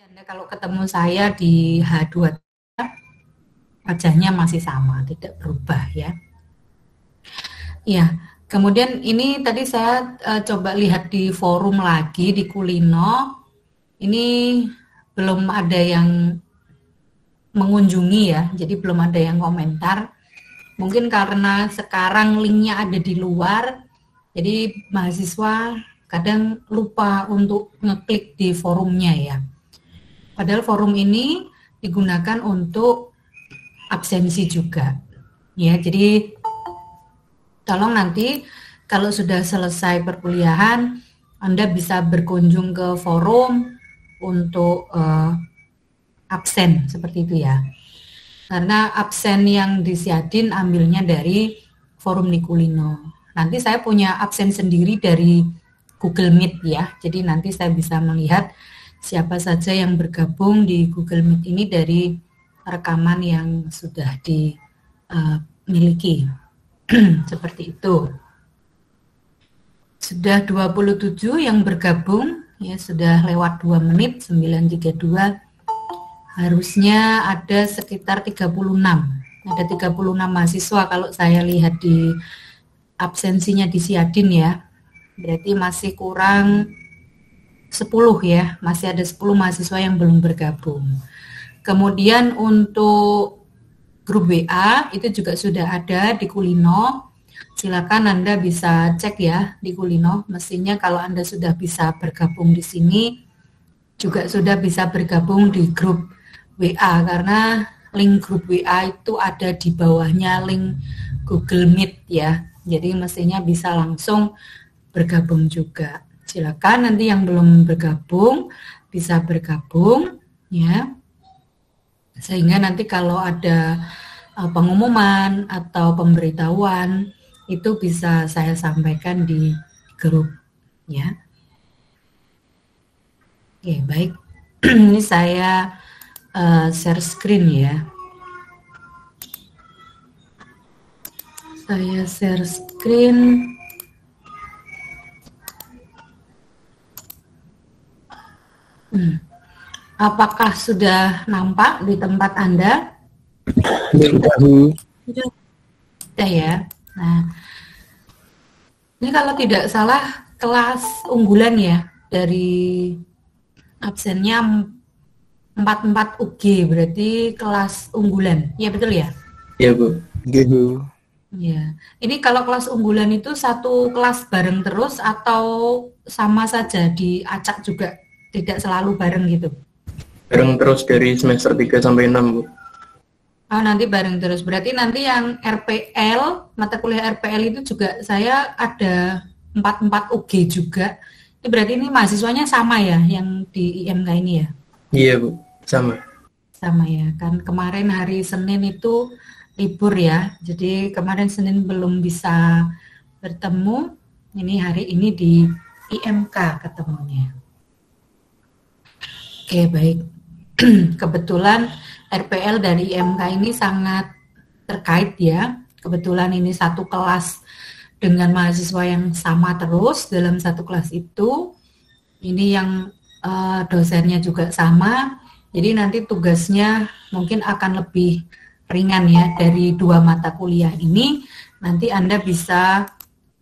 Anda kalau ketemu saya di H2 wajahnya masih sama, tidak berubah ya. Ya, kemudian ini tadi saya coba lihat di forum lagi di Kulino. Ini belum ada yang mengunjungi ya, jadi belum ada yang komentar. Mungkin karena sekarang linknya ada di luar, jadi mahasiswa kadang lupa untuk ngeklik di forumnya ya. Padahal forum ini digunakan untuk absensi juga. Ya, jadi tolong nanti kalau sudah selesai perkuliahan, Anda bisa berkunjung ke forum untuk absen seperti itu ya. Karena absen yang disiadin ambilnya dari forum Nikulino. Nanti saya punya absen sendiri dari Google Meet ya. Jadi nanti saya bisa melihat siapa saja yang bergabung di Google Meet ini dari rekaman yang sudah dimiliki. Seperti itu. Sudah 27 yang bergabung, ya sudah lewat 2 menit, 9.32. Harusnya ada sekitar 36. Ada 36 mahasiswa kalau saya lihat di absensinya di Siadin ya. Berarti masih kurang 10 ya, masih ada 10 mahasiswa yang belum bergabung. Kemudian untuk grup WA itu juga sudah ada di Kulino. Silakan Anda bisa cek ya di Kulino. Mestinya kalau Anda sudah bisa bergabung di sini, juga sudah bisa bergabung di grup WA karena link grup WA itu ada di bawahnya link Google Meet ya. Jadi mestinya bisa langsung bergabung juga. Silakan nanti yang belum bergabung bisa bergabung ya. Sehingga nanti kalau ada pengumuman atau pemberitahuan itu bisa saya sampaikan di grup ya. Oke, baik. Ini saya share screen ya. Saya share screen. Apakah sudah nampak di tempat Anda? Sudah ya. Nah, ini kalau tidak salah kelas unggulan ya dari absennya 44 UG, berarti kelas unggulan. Ya betul ya? Iya Bu. Iya Bu. Ya. Ini kalau kelas unggulan itu satu kelas bareng terus atau sama saja diacak juga, tidak selalu bareng gitu? Bareng terus dari semester 3 sampai 6 Bu. Oh, nanti bareng terus. Berarti nanti yang RPL, mata kuliah RPL itu juga saya ada 44 UG juga. Ini berarti ini mahasiswanya sama ya yang di IMK ini ya? Iya Bu, sama. Sama ya, kan kemarin hari Senin itu libur ya. Jadi kemarin Senin belum bisa bertemu. Ini hari ini di IMK ketemunya. Oke, baik. Kebetulan RPL dari IMK ini sangat terkait ya. Kebetulan ini satu kelas dengan mahasiswa yang sama terus dalam satu kelas itu. Ini yang dosennya juga sama. Jadi nanti tugasnya mungkin akan lebih ringan ya dari 2 mata kuliah ini. Nanti Anda bisa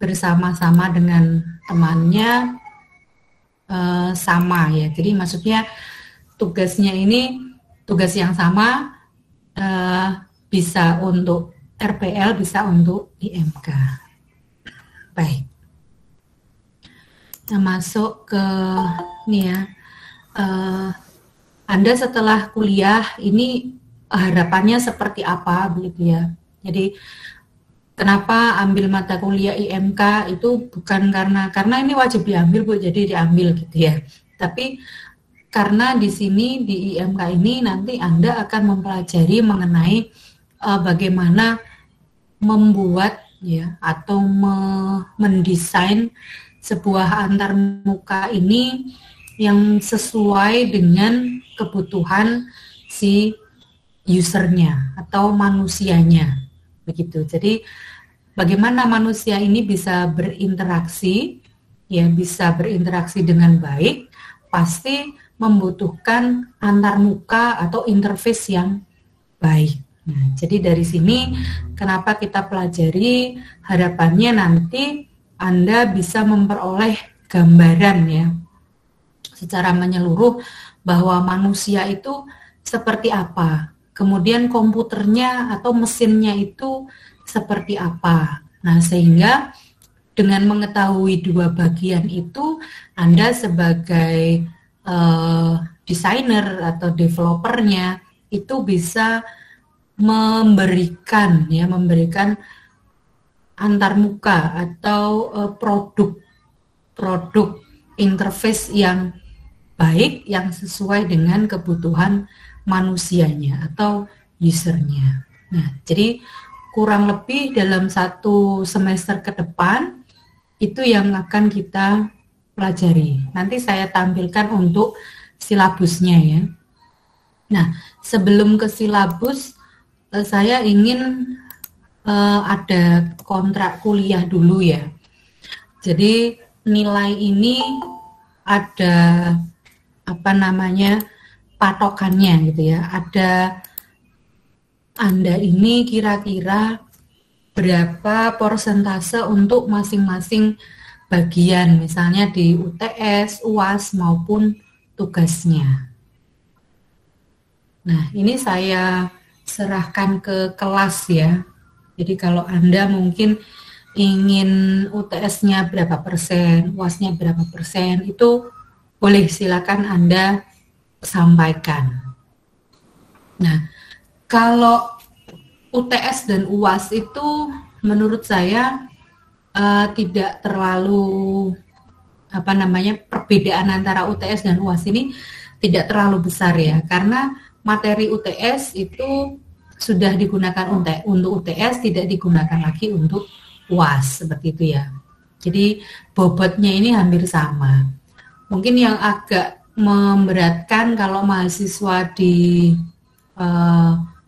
bersama-sama dengan temannya sama ya. Jadi maksudnya tugasnya ini tugas yang sama, bisa untuk RPL, bisa untuk IMK. Baik. Nah, masuk ke ini ya. Anda setelah kuliah ini harapannya seperti apa begitu ya. Jadi kenapa ambil mata kuliah IMK itu bukan karena ini wajib diambil Bu, jadi diambil gitu ya. Tapi karena di sini di IMK ini nanti Anda akan mempelajari mengenai bagaimana membuat ya atau mendesain sebuah antarmuka ini yang sesuai dengan kebutuhan si usernya atau manusianya begitu. Jadi bagaimana manusia ini bisa berinteraksi ya, bisa berinteraksi dengan baik, pasti membutuhkan antarmuka atau interface yang baik. Nah, jadi dari sini kenapa kita pelajari, harapannya nanti Anda bisa memperoleh gambaran ya secara menyeluruh bahwa manusia itu seperti apa, kemudian komputernya atau mesinnya itu seperti apa. Nah, sehingga dengan mengetahui dua bagian itu, Anda sebagai desainer atau developernya itu bisa memberikan antarmuka atau produk interface yang baik yang sesuai dengan kebutuhan manusianya atau usernya. Nah, jadi kurang lebih dalam 1 semester ke depan itu yang akan kita pelajari. Nanti saya tampilkan untuk silabusnya ya. Nah, sebelum ke silabus, saya ingin ada kontrak kuliah dulu ya. Jadi nilai ini ada patokannya gitu ya. Ada Anda ini kira-kira berapa persentase untuk masing-masing bagian, misalnya di UTS, UAS maupun tugasnya. Nah, ini saya serahkan ke kelas ya. Jadi kalau Anda mungkin ingin UTS-nya berapa persen, UAS-nya berapa persen, itu boleh silakan Anda sampaikan. Nah, kalau UTS dan UAS itu menurut saya tidak terlalu perbedaan antara UTS dan UAS ini tidak terlalu besar ya, karena materi UTS itu sudah digunakan untuk UTS, tidak digunakan lagi untuk UAS, seperti itu ya. Jadi bobotnya ini hampir sama. Mungkin yang agak memberatkan kalau mahasiswa di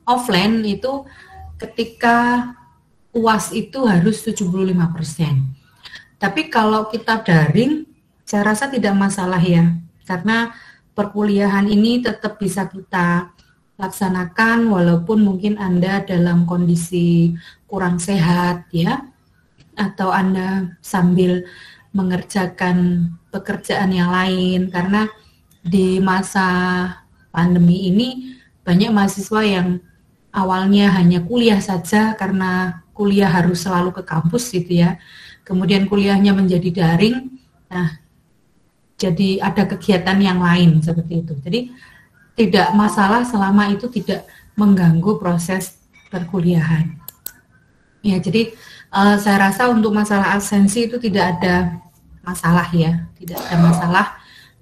offline itu ketika UAS itu harus 75%. Tapi kalau kita daring, saya rasa tidak masalah ya, karena perkuliahan ini tetap bisa kita laksanakan walaupun mungkin Anda dalam kondisi kurang sehat ya, atau Anda sambil mengerjakan pekerjaan yang lain, karena di masa pandemi ini banyak mahasiswa yang awalnya hanya kuliah saja karena kuliah harus selalu ke kampus gitu ya, kemudian kuliahnya menjadi daring, nah jadi ada kegiatan yang lain seperti itu. Jadi tidak masalah selama itu tidak mengganggu proses perkuliahan. Ya, jadi saya rasa untuk masalah absensi itu tidak ada masalah ya, tidak ada masalah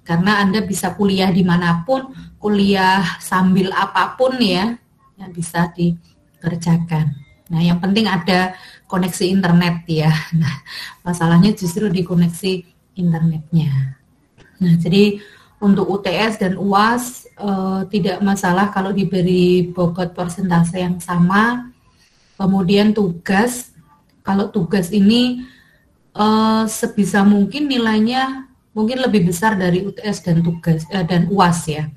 karena Anda bisa kuliah dimanapun, kuliah sambil apapun ya, yang bisa dikerjakan. Nah, yang penting ada koneksi internet ya. Nah, masalahnya justru di koneksi internetnya. Nah, jadi untuk UTS dan UAS tidak masalah kalau diberi bobot persentase yang sama. Kemudian tugas, kalau tugas ini sebisa mungkin nilainya mungkin lebih besar dari UTS dan dan UAS ya.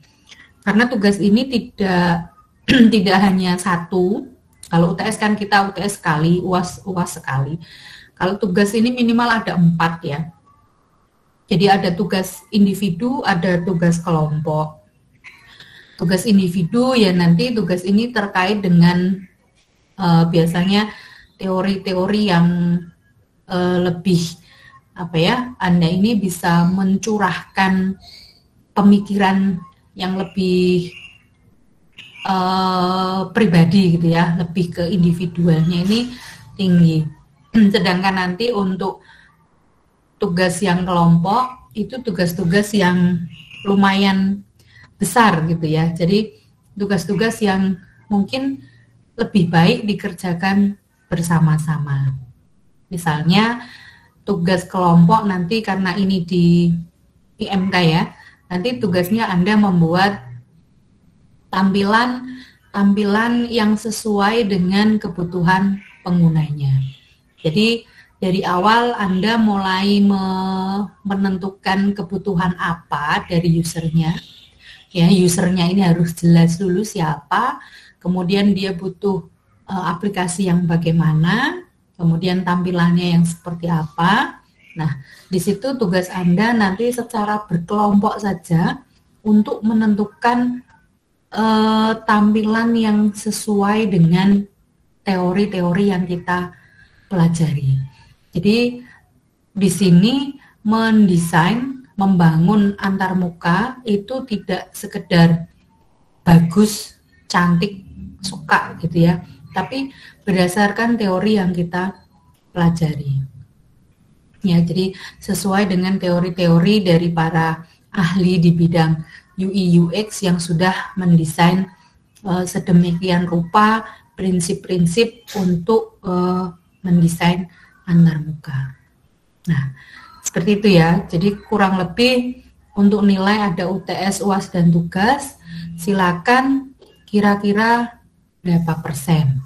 Karena tugas ini tidak tidak hanya satu. Kalau UTS kan kita UTS sekali, UAS sekali. Kalau tugas ini minimal ada 4 ya. Jadi ada tugas individu, ada tugas kelompok. Tugas individu ya nanti tugas ini terkait dengan biasanya teori-teori yang lebih Anda ini bisa mencurahkan pemikiran yang lebih pribadi gitu ya, lebih ke individualnya ini tinggi. Sedangkan nanti untuk tugas yang kelompok itu tugas-tugas yang lumayan besar gitu ya. Jadi tugas-tugas yang mungkin lebih baik dikerjakan bersama-sama. Misalnya tugas kelompok nanti karena ini di IMK ya, nanti tugasnya Anda membuat tampilan yang sesuai dengan kebutuhan penggunanya. Jadi dari awal Anda mulai menentukan kebutuhan apa dari usernya, Ya, usernya ini harus jelas dulu siapa, kemudian dia butuh aplikasi yang bagaimana, kemudian tampilannya yang seperti apa. Nah, di situ tugas Anda nanti secara berkelompok saja untuk menentukan tampilan yang sesuai dengan teori-teori yang kita pelajari. Jadi di sini mendesain, membangun antarmuka itu tidak sekedar bagus, cantik, suka gitu ya, tapi berdasarkan teori yang kita pelajari. Ya, jadi sesuai dengan teori-teori dari para ahli di bidang UI UX yang sudah mendesain sedemikian rupa prinsip-prinsip untuk mendesain antarmuka. Nah, seperti itu ya. Jadi kurang lebih untuk nilai ada UTS, UAS, dan tugas. Silakan kira-kira berapa persen.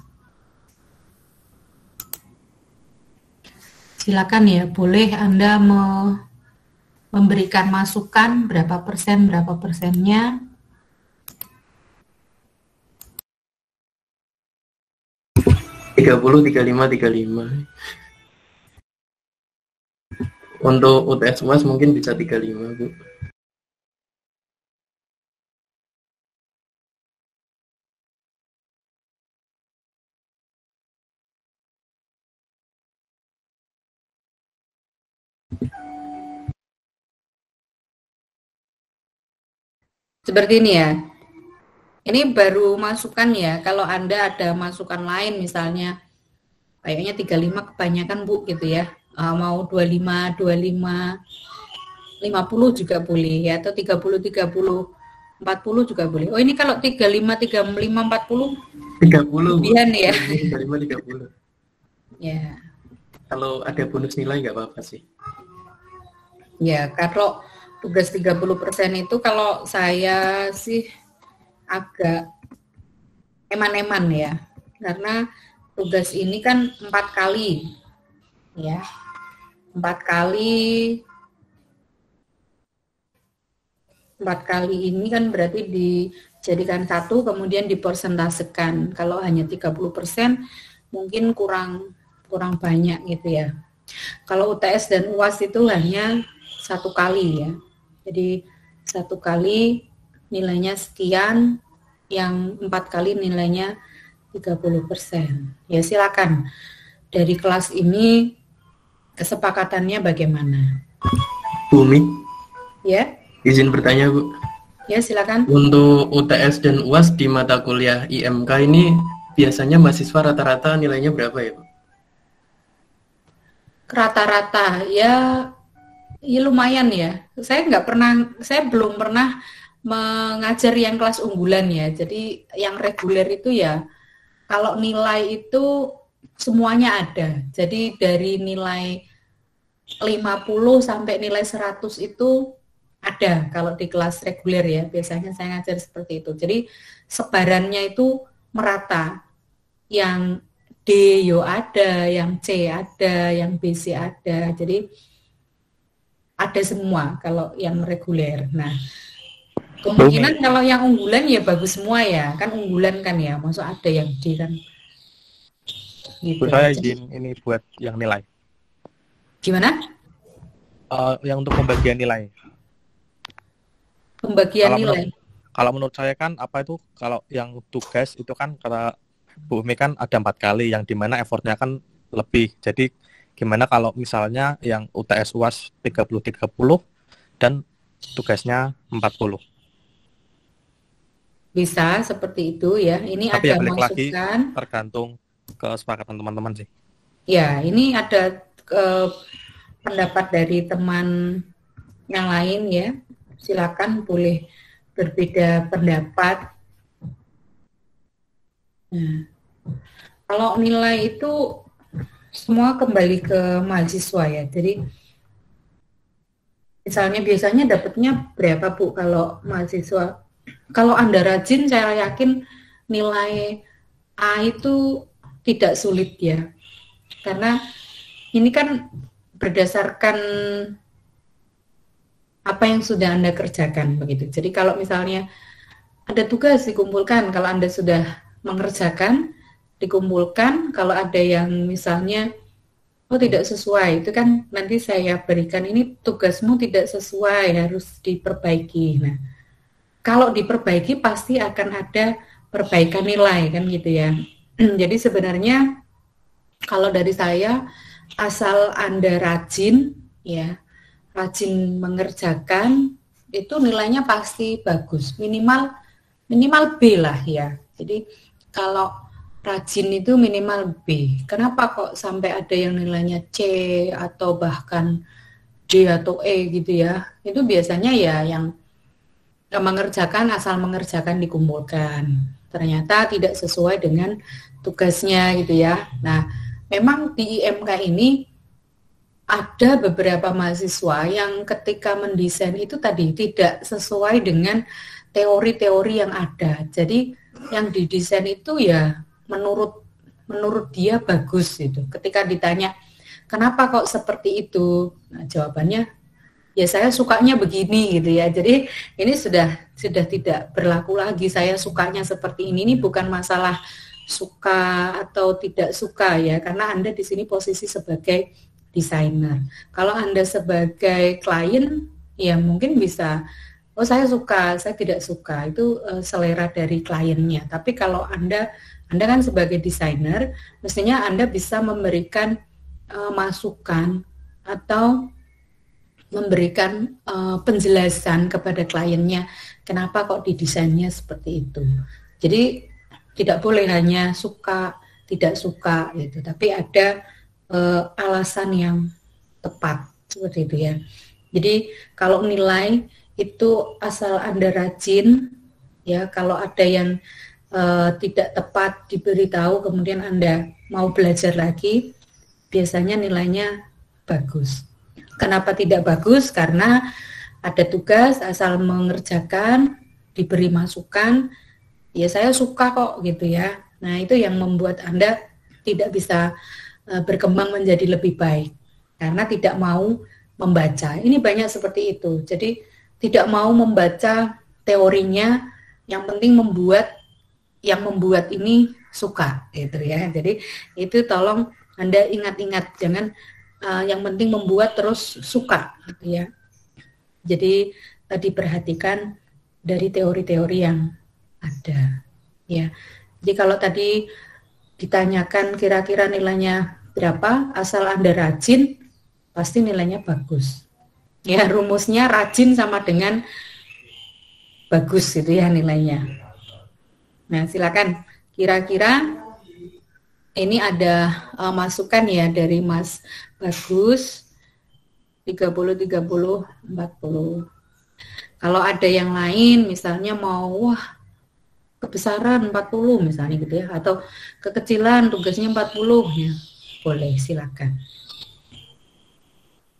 Silakan ya, boleh Anda memberikan masukan berapa persennya. 30, 35, 35. Untuk UTS UAS mungkin bisa 35, Bu. Seperti ini ya. Ini baru masukan ya. Kalau Anda ada masukan lain misalnya kayaknya 35 kebanyakan Bu gitu ya. Mau 25, 25, 50 juga boleh ya, atau 30, 30, 40 juga boleh. Oh, ini kalau 35, 35, 40 30, Bu. kemudian ya. 35, 30. Ya. Kalau ada bonus nilai nggak apa-apa sih. Ya, kalau tugas 30% itu kalau saya sih agak eman-eman ya. Karena tugas ini kan 4 kali. Ya. 4 kali ini kan berarti dijadikan 1 kemudian dipersentasekan. Kalau hanya 30% mungkin kurang banyak gitu ya. Kalau UTS dan UAS itu hanya 1 kali ya. Jadi 1 kali nilainya sekian, yang 4 kali nilainya 30%. Ya silakan. Dari kelas ini kesepakatannya bagaimana? Bumi. Ya. Izin bertanya, Bu. Ya, silakan. Untuk UTS dan UAS di mata kuliah IMK ini biasanya mahasiswa rata-rata nilainya berapa ya, Bu? Rata-rata ya lumayan ya. Saya belum pernah mengajar yang kelas unggulan ya. Jadi yang reguler itu ya kalau nilai itu semuanya ada. Jadi dari nilai 50 sampai nilai 100 itu ada kalau di kelas reguler ya. Biasanya saya ngajar seperti itu. Jadi sebarannya itu merata. Yang D yo ada, yang C ada, yang BC ada. Jadi ada semua kalau yang reguler. Nah, kemungkinan kalau yang unggulan ya bagus semua ya. Kan unggulan kan ya, maksud ada yang D kan. Gitu. Saya izin ini buat yang nilai. Gimana? Yang untuk pembagian nilai. Pembagian nilai. Kalau menurut saya kan apa itu, kalau yang tugas itu kan kata Bu Umi kan ada 4 kali, yang dimana effortnya kan lebih. Jadi gimana kalau misalnya yang UTS UAS 30-30 dan tugasnya 40? Bisa seperti itu ya. Ini tapi ada ya balik masukan. Lagi tergantung kesepakatan teman-teman sih. Ya, ini ada pendapat dari teman yang lain ya. Silakan boleh berbeda pendapat. Nah, kalau nilai itu semua kembali ke mahasiswa ya. Jadi misalnya biasanya dapatnya berapa Bu kalau mahasiswa? Kalau Anda rajin, saya yakin nilai A itu tidak sulit ya. Karena ini kan berdasarkan apa yang sudah Anda kerjakan begitu. Jadi kalau misalnya ada tugas dikumpulkan, kalau Anda sudah mengerjakan dikumpulkan, kalau ada yang misalnya oh tidak sesuai, itu kan nanti saya berikan ini tugasmu tidak sesuai, harus diperbaiki. Nah, kalau diperbaiki pasti akan ada perbaikan nilai kan gitu ya. Jadi sebenarnya kalau dari saya asal Anda rajin ya, rajin mengerjakan itu nilainya pasti bagus, minimal B lah ya. Jadi kalau rajin itu minimal B. Kenapa kok sampai ada yang nilainya C atau bahkan D atau E gitu ya? Itu biasanya ya yang mengerjakan asal mengerjakan dikumpulkan. Ternyata tidak sesuai dengan tugasnya gitu ya. Nah, memang di IMK ini ada beberapa mahasiswa yang ketika mendesain itu tadi tidak sesuai dengan teori-teori yang ada. Jadi yang didesain itu ya menurut dia bagus itu. Ketika ditanya kenapa kok seperti itu, nah, jawabannya ya saya sukanya begini gitu ya. Jadi ini sudah tidak berlaku lagi. Saya sukanya seperti ini bukan masalah suka atau tidak suka ya, karena Anda di sini posisi sebagai desainer. Kalau Anda sebagai klien ya mungkin bisa oh saya suka, saya tidak suka, itu selera dari kliennya. Tapi kalau Anda kan sebagai desainer, mestinya Anda bisa memberikan masukan atau memberikan penjelasan kepada kliennya kenapa kok didesainnya seperti itu. Jadi tidak boleh hanya suka, tidak suka gitu, tapi ada alasan yang tepat seperti itu ya. Jadi kalau nilai itu asal Anda rajin ya, kalau ada yang tidak tepat diberitahu kemudian Anda mau belajar lagi, biasanya nilainya bagus. Kenapa tidak bagus? Karena ada tugas asal mengerjakan, diberi masukan, ya saya suka kok gitu ya. Nah itu yang membuat Anda tidak bisa berkembang menjadi lebih baik karena tidak mau membaca. Ini banyak seperti itu. Jadi tidak mau membaca teorinya, yang penting yang membuat ini suka gitu ya. Jadi itu tolong Anda ingat-ingat, jangan yang penting membuat terus suka gitu ya. Jadi diperhatikan dari teori-teori yang ada ya. Jadi kalau tadi ditanyakan kira-kira nilainya berapa, asal Anda rajin pasti nilainya bagus. Ya, rumusnya rajin sama dengan bagus gitu ya nilainya. Nah, silakan. Kira-kira ini ada masukan ya dari Mas Bagus 30, 30, 40. Kalau ada yang lain misalnya mau kebesaran 40 misalnya gitu ya, atau kekecilan tugasnya 40 ya, boleh silakan.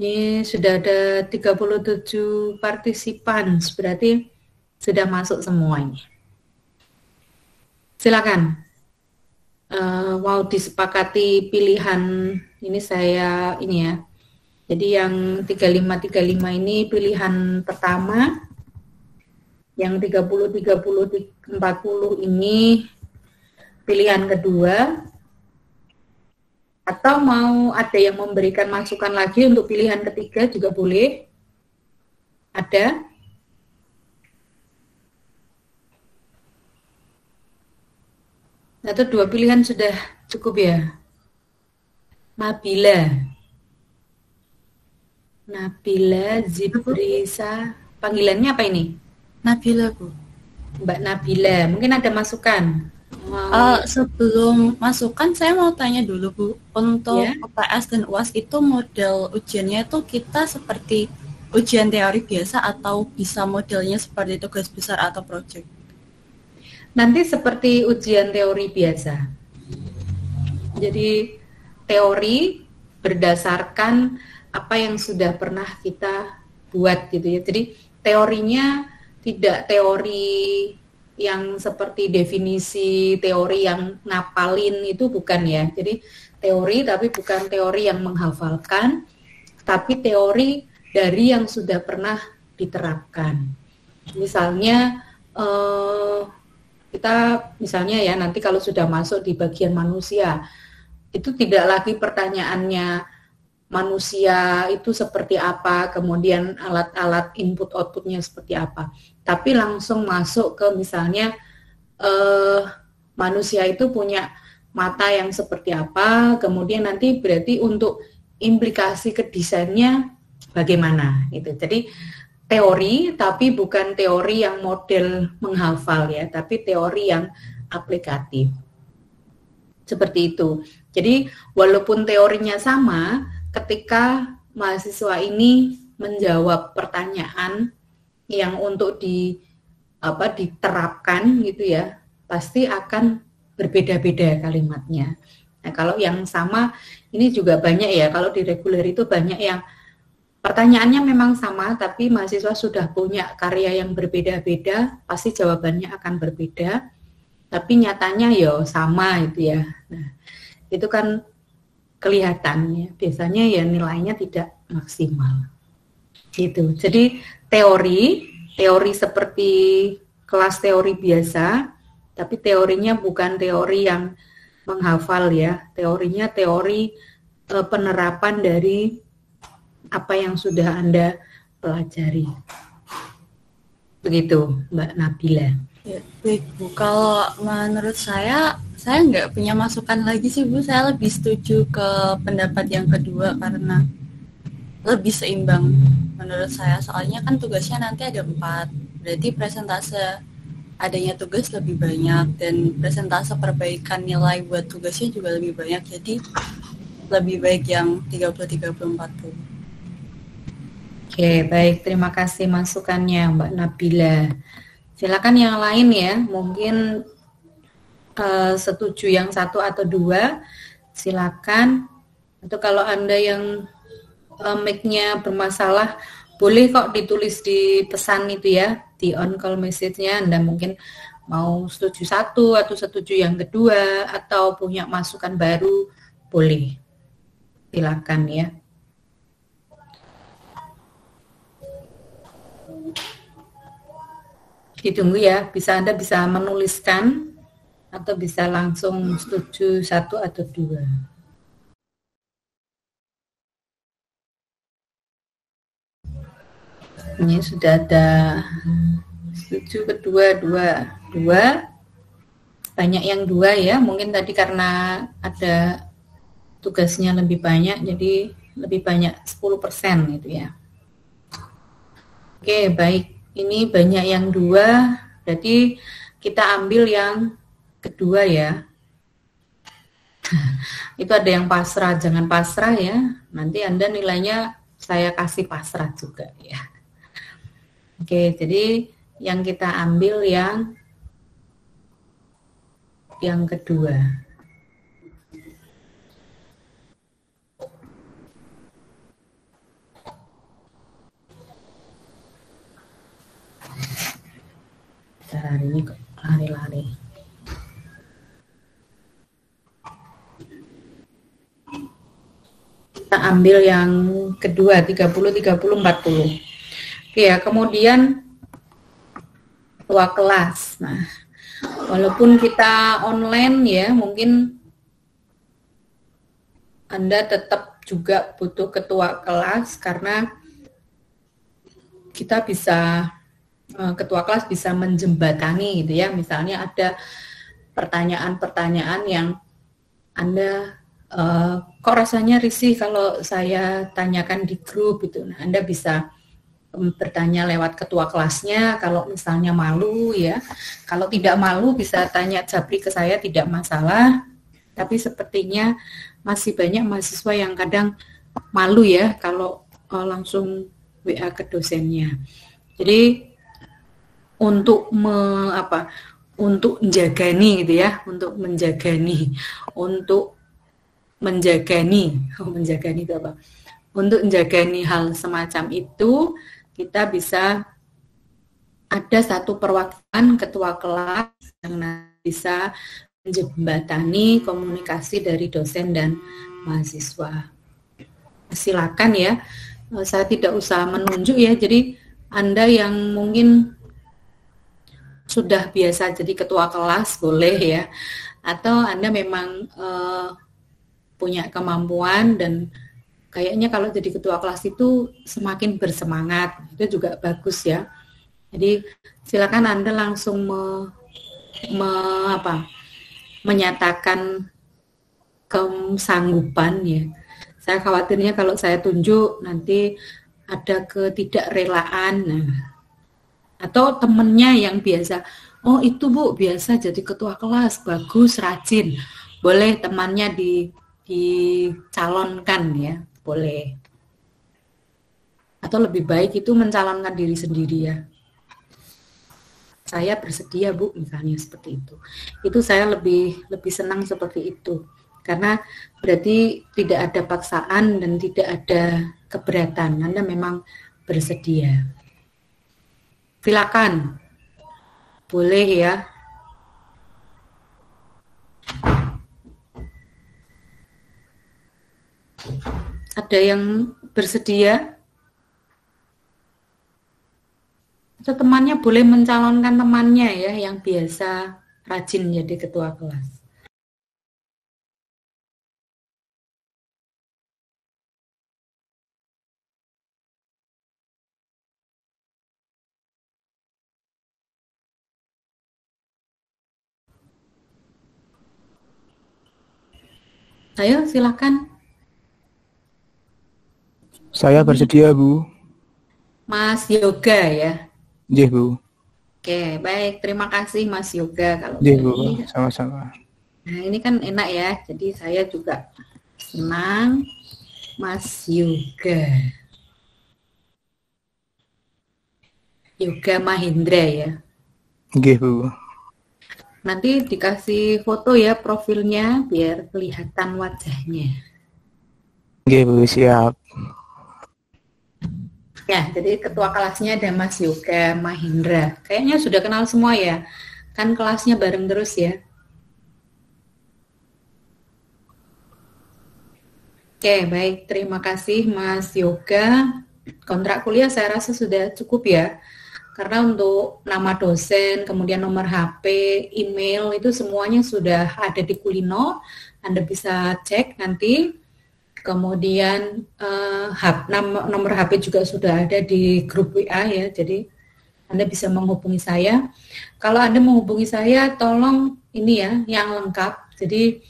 Ini sudah ada 37 partisipan, berarti sudah masuk semuanya. Silakan. Mau disepakati pilihan ini saya ini ya. Jadi yang 35 ini pilihan pertama. Yang 30 40 ini pilihan kedua. Atau mau ada yang memberikan masukan lagi untuk pilihan ketiga juga boleh. Ada? Atau dua pilihan sudah cukup ya? Nabila Zibrisa, panggilannya apa ini? Nabila, Bu. Mbak Nabila, mungkin ada masukan? Sebelum masukan, saya mau tanya dulu, Bu. Untuk Ya. UTS dan UAS itu model ujiannya itu kita seperti ujian teori biasa atau bisa modelnya seperti tugas besar atau proyek? Nanti seperti ujian teori biasa. Jadi teori berdasarkan apa yang sudah pernah kita buat gitu ya. Jadi teorinya tidak teori yang seperti definisi teori yang ngapalin, itu bukan ya. Jadi teori tapi bukan teori yang menghafalkan, tapi teori dari yang sudah pernah diterapkan. Misalnya kita misalnya ya nanti kalau sudah masuk di bagian manusia, itu tidak lagi pertanyaannya manusia itu seperti apa, kemudian alat-alat input outputnya seperti apa, tapi langsung masuk ke misalnya manusia itu punya mata yang seperti apa, kemudian nanti berarti untuk implikasi ke desainnya bagaimana gitu. Jadi teori tapi bukan teori yang model menghafal ya, tapi teori yang aplikatif. Seperti itu. Jadi walaupun teorinya sama, ketika mahasiswa ini menjawab pertanyaan yang untuk diterapkan gitu ya, pasti akan berbeda-beda kalimatnya. Nah, kalau yang sama ini juga banyak ya, kalau di reguler itu banyak yang pertanyaannya memang sama, tapi mahasiswa sudah punya karya yang berbeda-beda, pasti jawabannya akan berbeda, tapi nyatanya ya sama itu ya. Nah, itu kan kelihatan ya, biasanya ya nilainya tidak maksimal. Gitu. Jadi teori seperti kelas teori biasa, tapi teorinya bukan teori yang menghafal ya, teorinya teori penerapan dari apa yang sudah Anda pelajari. Begitu, Mbak Nabila. Ya, baik Bu, kalau menurut saya nggak punya masukan lagi sih Bu, saya lebih setuju ke pendapat yang kedua karena lebih seimbang menurut saya, soalnya kan tugasnya nanti ada 4, berarti presentase adanya tugas lebih banyak dan presentase perbaikan nilai buat tugasnya juga lebih banyak, jadi lebih baik yang 30-30-40. Oke, baik, terima kasih masukannya Mbak Nabila. Silakan yang lain ya, mungkin setuju yang 1 atau 2, silakan. Atau kalau Anda yang mic-nya bermasalah, boleh kok ditulis di pesan itu ya, di on-call message-nya. Anda mungkin mau setuju 1 atau setuju yang kedua, atau punya masukan baru, boleh. Silakan ya. Ditunggu ya, Anda bisa menuliskan atau bisa langsung setuju 1 atau 2. Ini sudah ada setuju kedua 2. Banyak yang 2 ya, mungkin tadi karena ada tugasnya lebih banyak, jadi lebih banyak 10% gitu ya. Oke, baik. Ini banyak yang 2, berarti kita ambil yang kedua ya. Itu ada yang pasrah, jangan pasrah ya. Nanti Anda nilainya saya kasih pasrah juga ya. Oke, jadi yang kita ambil yang kedua. Hari ini kok lari-lari. Kita ambil yang kedua, 30, 30, 40. Oke ya, kemudian ketua kelas. Nah, walaupun kita online ya, mungkin Anda tetap juga butuh ketua kelas karena kita bisa, ketua kelas bisa menjembatani gitu ya. Misalnya ada pertanyaan-pertanyaan yang Anda kok rasanya risih kalau saya tanyakan di grup gitu. Nah, Anda bisa bertanya lewat ketua kelasnya kalau misalnya malu ya. Kalau tidak malu bisa tanya japri ke saya, tidak masalah. Tapi sepertinya masih banyak mahasiswa yang kadang malu ya kalau langsung WA ke dosennya. Jadi untuk untuk menjagani gitu ya, menjagani itu apa? Untuk menjagani hal semacam itu, kita bisa ada satu perwakilan ketua kelas yang bisa menjembatani komunikasi dari dosen dan mahasiswa. Silakan ya, saya tidak usah menunjuk ya, jadi Anda yang mungkin sudah biasa jadi ketua kelas boleh ya, atau Anda memang punya kemampuan dan kayaknya kalau jadi ketua kelas itu semakin bersemangat, itu juga bagus ya. Jadi silakan Anda langsung menyatakan kesanggupan ya. Saya khawatirnya kalau saya tunjuk nanti ada ketidakrelaan. Nah, atau temennya yang biasa, oh itu Bu biasa jadi ketua kelas, bagus, rajin. Boleh temannya dicalonkan ya, boleh. Atau lebih baik itu mencalonkan diri sendiri ya. Saya bersedia Bu, misalnya seperti itu. Itu saya lebih senang seperti itu. Karena berarti tidak ada paksaan dan tidak ada keberatan. Anda memang bersedia. Silakan. Boleh ya. Ada yang bersedia? Atau temannya boleh mencalonkan temannya ya yang biasa rajin jadi ketua kelas. Ayo silakan. Saya bersedia, Bu. Mas Yoga ya. Nggih, Bu. Oke, baik. Terima kasih Mas Yoga kalau Nggih, Bu. ini. Sama-sama. Nah, ini kan enak ya. Jadi saya juga senang Mas Yoga. Yoga Mahindra ya. Nggih, Bu. Nanti dikasih foto ya profilnya biar kelihatan wajahnya. Nggih, Bu, siap. Ya, jadi ketua kelasnya ada Mas Yoga Mahindra. Kayaknya sudah kenal semua ya. Kan kelasnya bareng terus ya. Oke, baik. Terima kasih Mas Yoga. Kontrak kuliah saya rasa sudah cukup ya. Karena untuk nama dosen, kemudian nomor HP, email, itu semuanya sudah ada di Kulino. Anda bisa cek nanti. Kemudian nomor HP juga sudah ada di grup WA ya. Jadi Anda bisa menghubungi saya. Kalau Anda menghubungi saya, tolong ini ya, yang lengkap. Jadi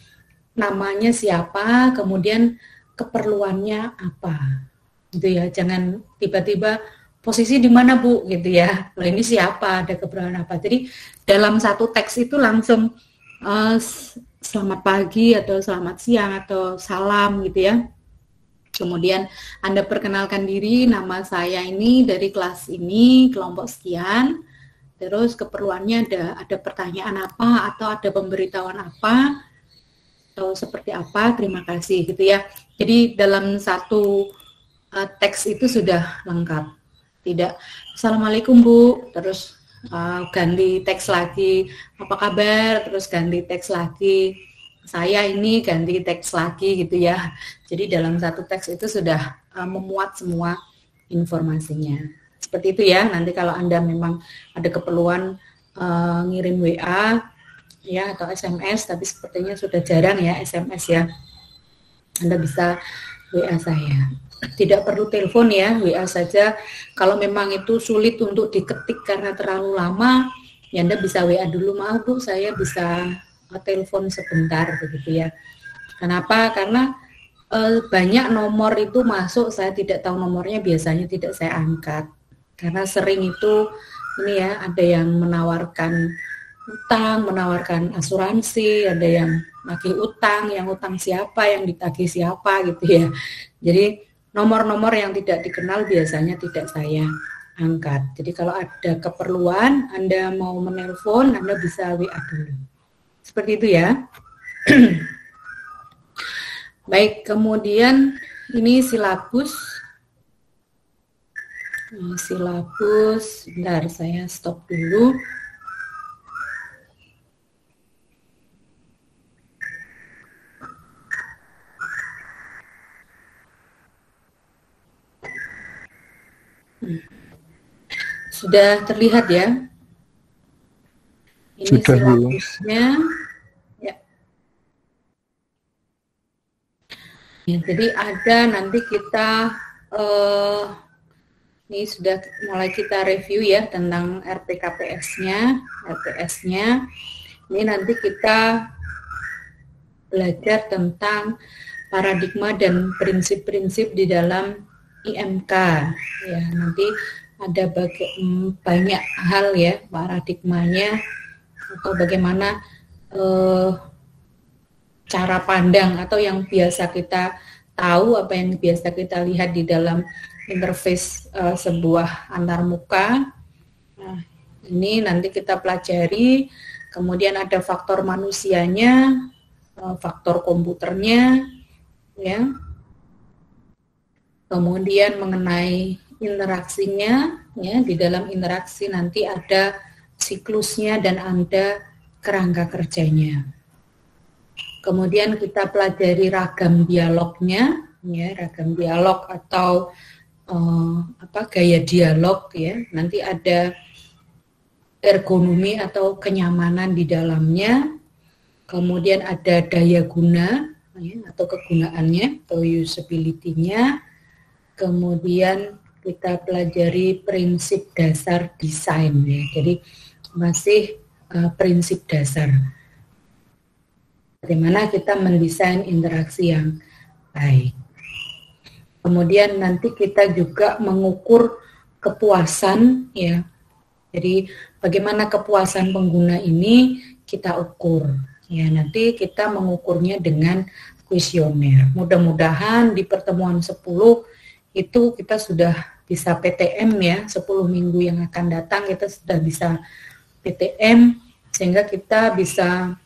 namanya siapa, kemudian keperluannya apa. Gitu ya, jangan tiba-tiba posisi di mana Bu gitu ya. Loh ini siapa, ada keperluan apa. Jadi dalam satu teks itu langsung selamat pagi atau selamat siang atau salam gitu ya. Kemudian Anda perkenalkan diri, nama saya ini dari kelas ini, kelompok sekian. Terus keperluannya ada pertanyaan apa atau ada pemberitahuan apa atau seperti apa, terima kasih gitu ya. Jadi dalam satu teks itu sudah lengkap. Tidak, Assalamualaikum Bu, terus ganti teks lagi, apa kabar, terus ganti teks lagi, saya ini ganti teks lagi gitu ya. Jadi dalam satu teks itu sudah memuat semua informasinya. Seperti itu ya, nanti kalau Anda memang ada keperluan ngirim WA ya atau SMS, tapi sepertinya sudah jarang ya SMS ya. Anda bisa WA saya. Tidak perlu telepon ya, WA saja. Kalau memang itu sulit untuk diketik karena terlalu lama, ya Anda bisa WA dulu, maaf Bu, saya bisa telepon sebentar begitu ya. Kenapa? Karena banyak nomor itu masuk, saya tidak tahu nomornya, biasanya tidak saya angkat. Karena sering itu ini ya, ada yang menawarkan utang, menawarkan asuransi, ada yang nagih utang, yang utang siapa, yang ditagih siapa gitu ya. Jadi nomor-nomor yang tidak dikenal biasanya tidak saya angkat. Jadi kalau ada keperluan, Anda mau menelpon, Anda bisa WA dulu. Seperti itu ya. Baik, kemudian ini silabus. Silabus, bentar saya stop dulu. Sudah terlihat ya? Ini Sudah, Bu. silabusnya. Ya. Ya, jadi ada nanti kita ini sudah mulai kita review ya tentang RPKPS-nya, RPS-nya. Ini nanti kita belajar tentang paradigma dan prinsip-prinsip di dalam IMK. Ya, nanti ada banyak hal ya paradigmanya atau bagaimana cara pandang atau yang biasa kita tahu, apa yang biasa kita lihat di dalam interface sebuah antarmuka. Nah, ini nanti kita pelajari. Kemudian ada faktor manusianya, faktor komputernya, ya. Kemudian mengenai interaksinya, ya, di dalam interaksi nanti ada siklusnya dan ada kerangka kerjanya. Kemudian kita pelajari ragam dialognya, ya, ragam dialog atau gaya dialog, ya. Nanti ada ergonomi atau kenyamanan di dalamnya. Kemudian ada daya guna, ya, atau kegunaannya atau usability-nya. Kemudian kita pelajari prinsip dasar desain, ya. Jadi masih prinsip dasar. Bagaimana kita mendesain interaksi yang baik. Kemudian nanti kita juga mengukur kepuasan, ya. Jadi bagaimana kepuasan pengguna ini kita ukur. Ya, nanti kita mengukurnya dengan kuesioner. Mudah-mudahan di pertemuan 10 itu kita sudah bisa PTM ya, 10 minggu yang akan datang kita sudah bisa PTM, sehingga kita bisa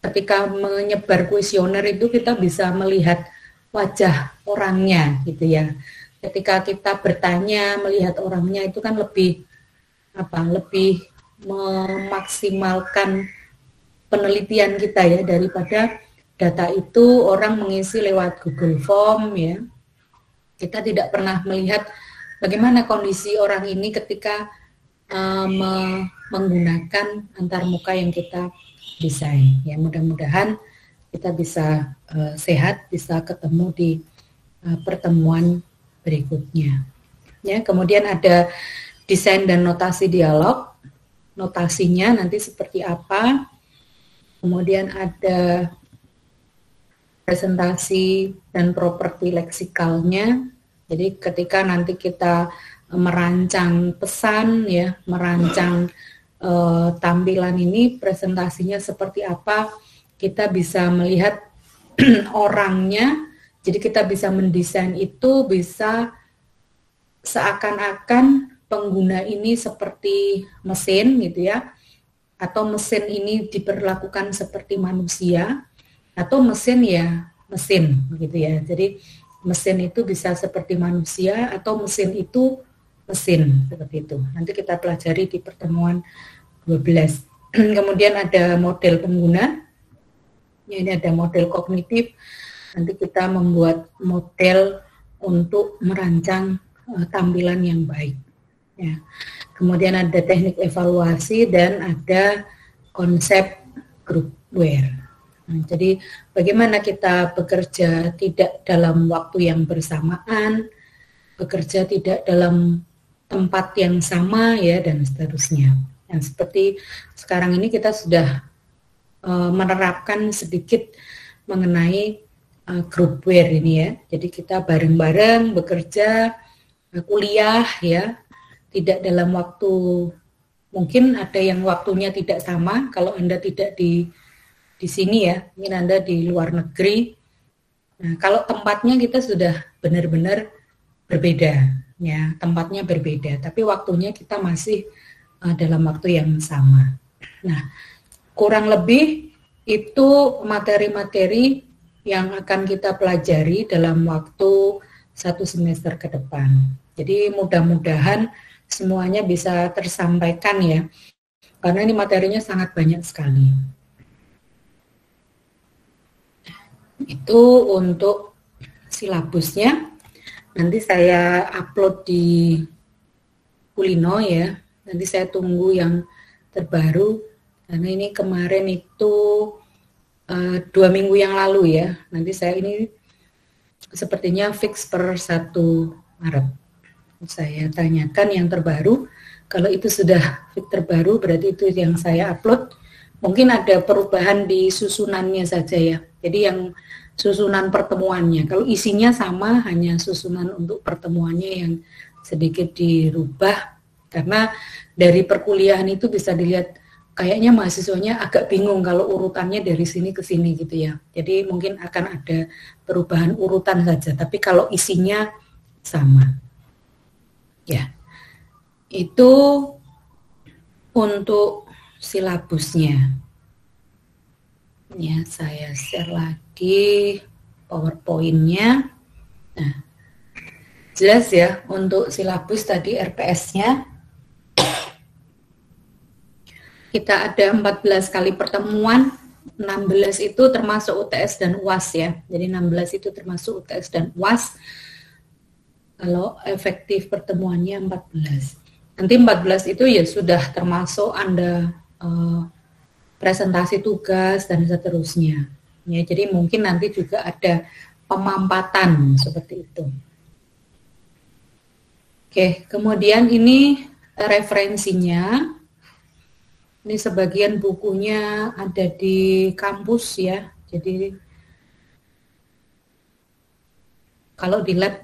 ketika menyebar kuesioner itu kita bisa melihat wajah orangnya gitu ya. Ketika kita bertanya melihat orangnya itu kan lebih memaksimalkan penelitian kita ya, daripada data itu orang mengisi lewat Google Form ya. Kita tidak pernah melihat bagaimana kondisi orang ini ketika menggunakan antarmuka yang kita desain. Ya, mudah-mudahan kita bisa sehat, bisa ketemu di pertemuan berikutnya. Ya, kemudian ada desain dan notasi dialog. Notasinya nanti seperti apa? Kemudian ada presentasi dan properti leksikalnya. Jadi ketika nanti kita merancang pesan ya, merancang tampilan ini, presentasinya seperti apa, kita bisa melihat orangnya. Jadi kita bisa mendesain itu bisa seakan-akan pengguna ini seperti mesin gitu ya, atau mesin ini diperlakukan seperti manusia, atau mesin ya mesin gitu ya. Jadi mesin itu bisa seperti manusia atau mesin itu mesin, seperti itu. Nanti kita pelajari di pertemuan 12. Kemudian ada model pengguna. Ya, ini ada model kognitif. Nanti kita membuat model untuk merancang tampilan yang baik. Ya. Kemudian ada teknik evaluasi dan ada konsep groupware. Nah, jadi bagaimana kita bekerja tidak dalam waktu yang bersamaan, bekerja tidak dalam tempat yang sama ya, dan seterusnya. Yang seperti sekarang ini kita sudah menerapkan sedikit mengenai groupware ini ya. Jadi kita bareng-bareng bekerja, kuliah ya, tidak dalam waktu, mungkin ada yang waktunya tidak sama kalau Anda tidak di sini ya, mungkin Anda di luar negeri. Nah, kalau tempatnya kita sudah benar-benar berbeda ya, tempatnya berbeda, tapi waktunya kita masih dalam waktu yang sama. Nah, kurang lebih itu materi-materi yang akan kita pelajari dalam waktu 1 semester ke depan. Jadi mudah-mudahan semuanya bisa tersampaikan ya, karena ini materinya sangat banyak sekali. Itu untuk silabusnya. Nanti saya upload di Kulino ya. Nanti saya tunggu yang terbaru, karena ini kemarin itu 2 minggu yang lalu ya. Nanti saya ini sepertinya fix per 1 Maret. Saya tanyakan yang terbaru. Kalau itu sudah fix terbaru, berarti itu yang saya upload. Mungkin ada perubahan di susunannya saja ya. Jadi yang susunan pertemuannya. Kalau isinya sama, hanya susunan untuk pertemuannya yang sedikit dirubah. Karena dari perkuliahan itu bisa dilihat kayaknya mahasiswanya agak bingung kalau urutannya dari sini ke sini gitu ya. Jadi mungkin akan ada perubahan urutan saja, tapi kalau isinya sama. Ya. Itu untuk silabusnya. Ya, saya share lagi PowerPoint-nya. Nah, jelas ya untuk silabus tadi RPS-nya. Kita ada 14 kali pertemuan, 16 itu termasuk UTS dan UAS ya. Jadi 16 itu termasuk UTS dan UAS. Kalau efektif pertemuannya 14. Nanti 14 itu ya sudah termasuk Anda presentasi tugas dan seterusnya. Ya, jadi mungkin nanti juga ada pemampatan seperti itu. Oke, kemudian ini referensinya. Ini sebagian bukunya ada di kampus ya. Jadi kalau di lab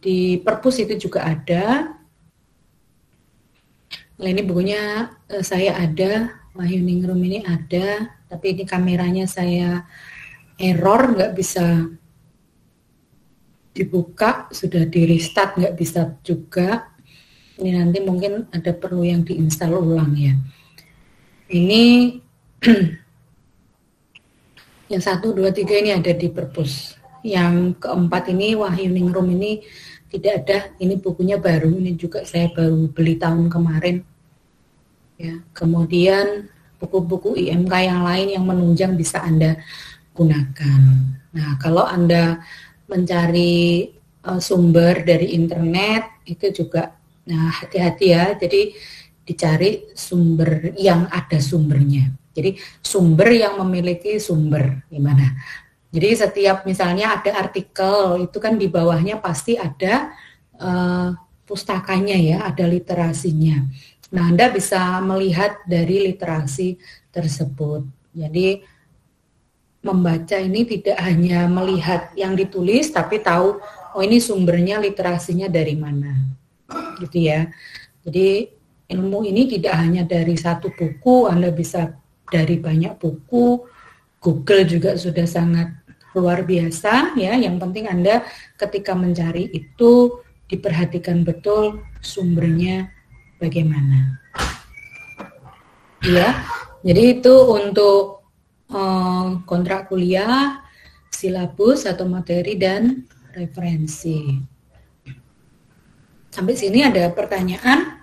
di perpus itu juga ada. Nah, ini bukunya saya ada, Wahyuningrum ini ada, tapi ini kameranya saya error, nggak bisa dibuka, sudah di restart nggak bisa juga. Ini nanti mungkin ada perlu yang diinstal ulang ya. Ini yang 1, 2, 3 ini ada di perpus. Yang keempat ini Wahyuningrum ini tidak ada. Ini bukunya baru. Ini juga saya baru beli tahun kemarin. Ya. Kemudian buku-buku IMK yang lain yang menunjang bisa Anda gunakan. Nah, kalau Anda mencari sumber dari internet itu juga, nah hati-hati ya. Jadi dicari sumber yang ada sumbernya. Jadi sumber yang memiliki sumber gimana. Jadi setiap misalnya ada artikel itu kan di bawahnya pasti ada pustakanya ya, ada literasinya. Nah, Anda bisa melihat dari literasi tersebut. Jadi membaca ini tidak hanya melihat yang ditulis tapi tahu oh ini sumbernya literasinya dari mana. Gitu ya. Jadi ilmu ini tidak hanya dari satu buku, Anda bisa dari banyak buku. Google juga sudah sangat luar biasa ya. Yang penting Anda ketika mencari itu diperhatikan betul sumbernya bagaimana. Ya. Jadi itu untuk kontrak kuliah, silabus atau materi dan referensi. Sampai sini ada pertanyaan?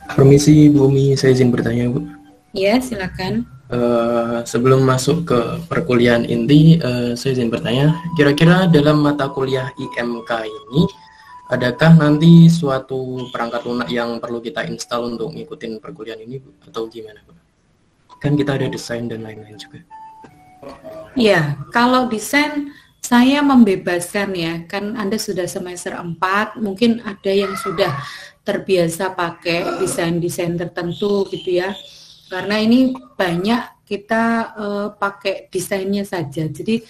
Permisi Bu Umi, saya izin bertanya Bu. Ya, silakan. Sebelum masuk ke perkuliahan inti, saya izin bertanya, kira-kira dalam mata kuliah IMK ini, adakah nanti suatu perangkat lunak yang perlu kita install untuk ngikutin perkuliahan ini Bu? Atau gimana Bu? Kan kita ada desain dan lain-lain juga. Ya, kalau desain saya membebaskan ya, kan Anda sudah semester 4, mungkin ada yang sudah terbiasa pakai desain-desain tertentu gitu ya. Karena ini banyak kita pakai desainnya saja, jadi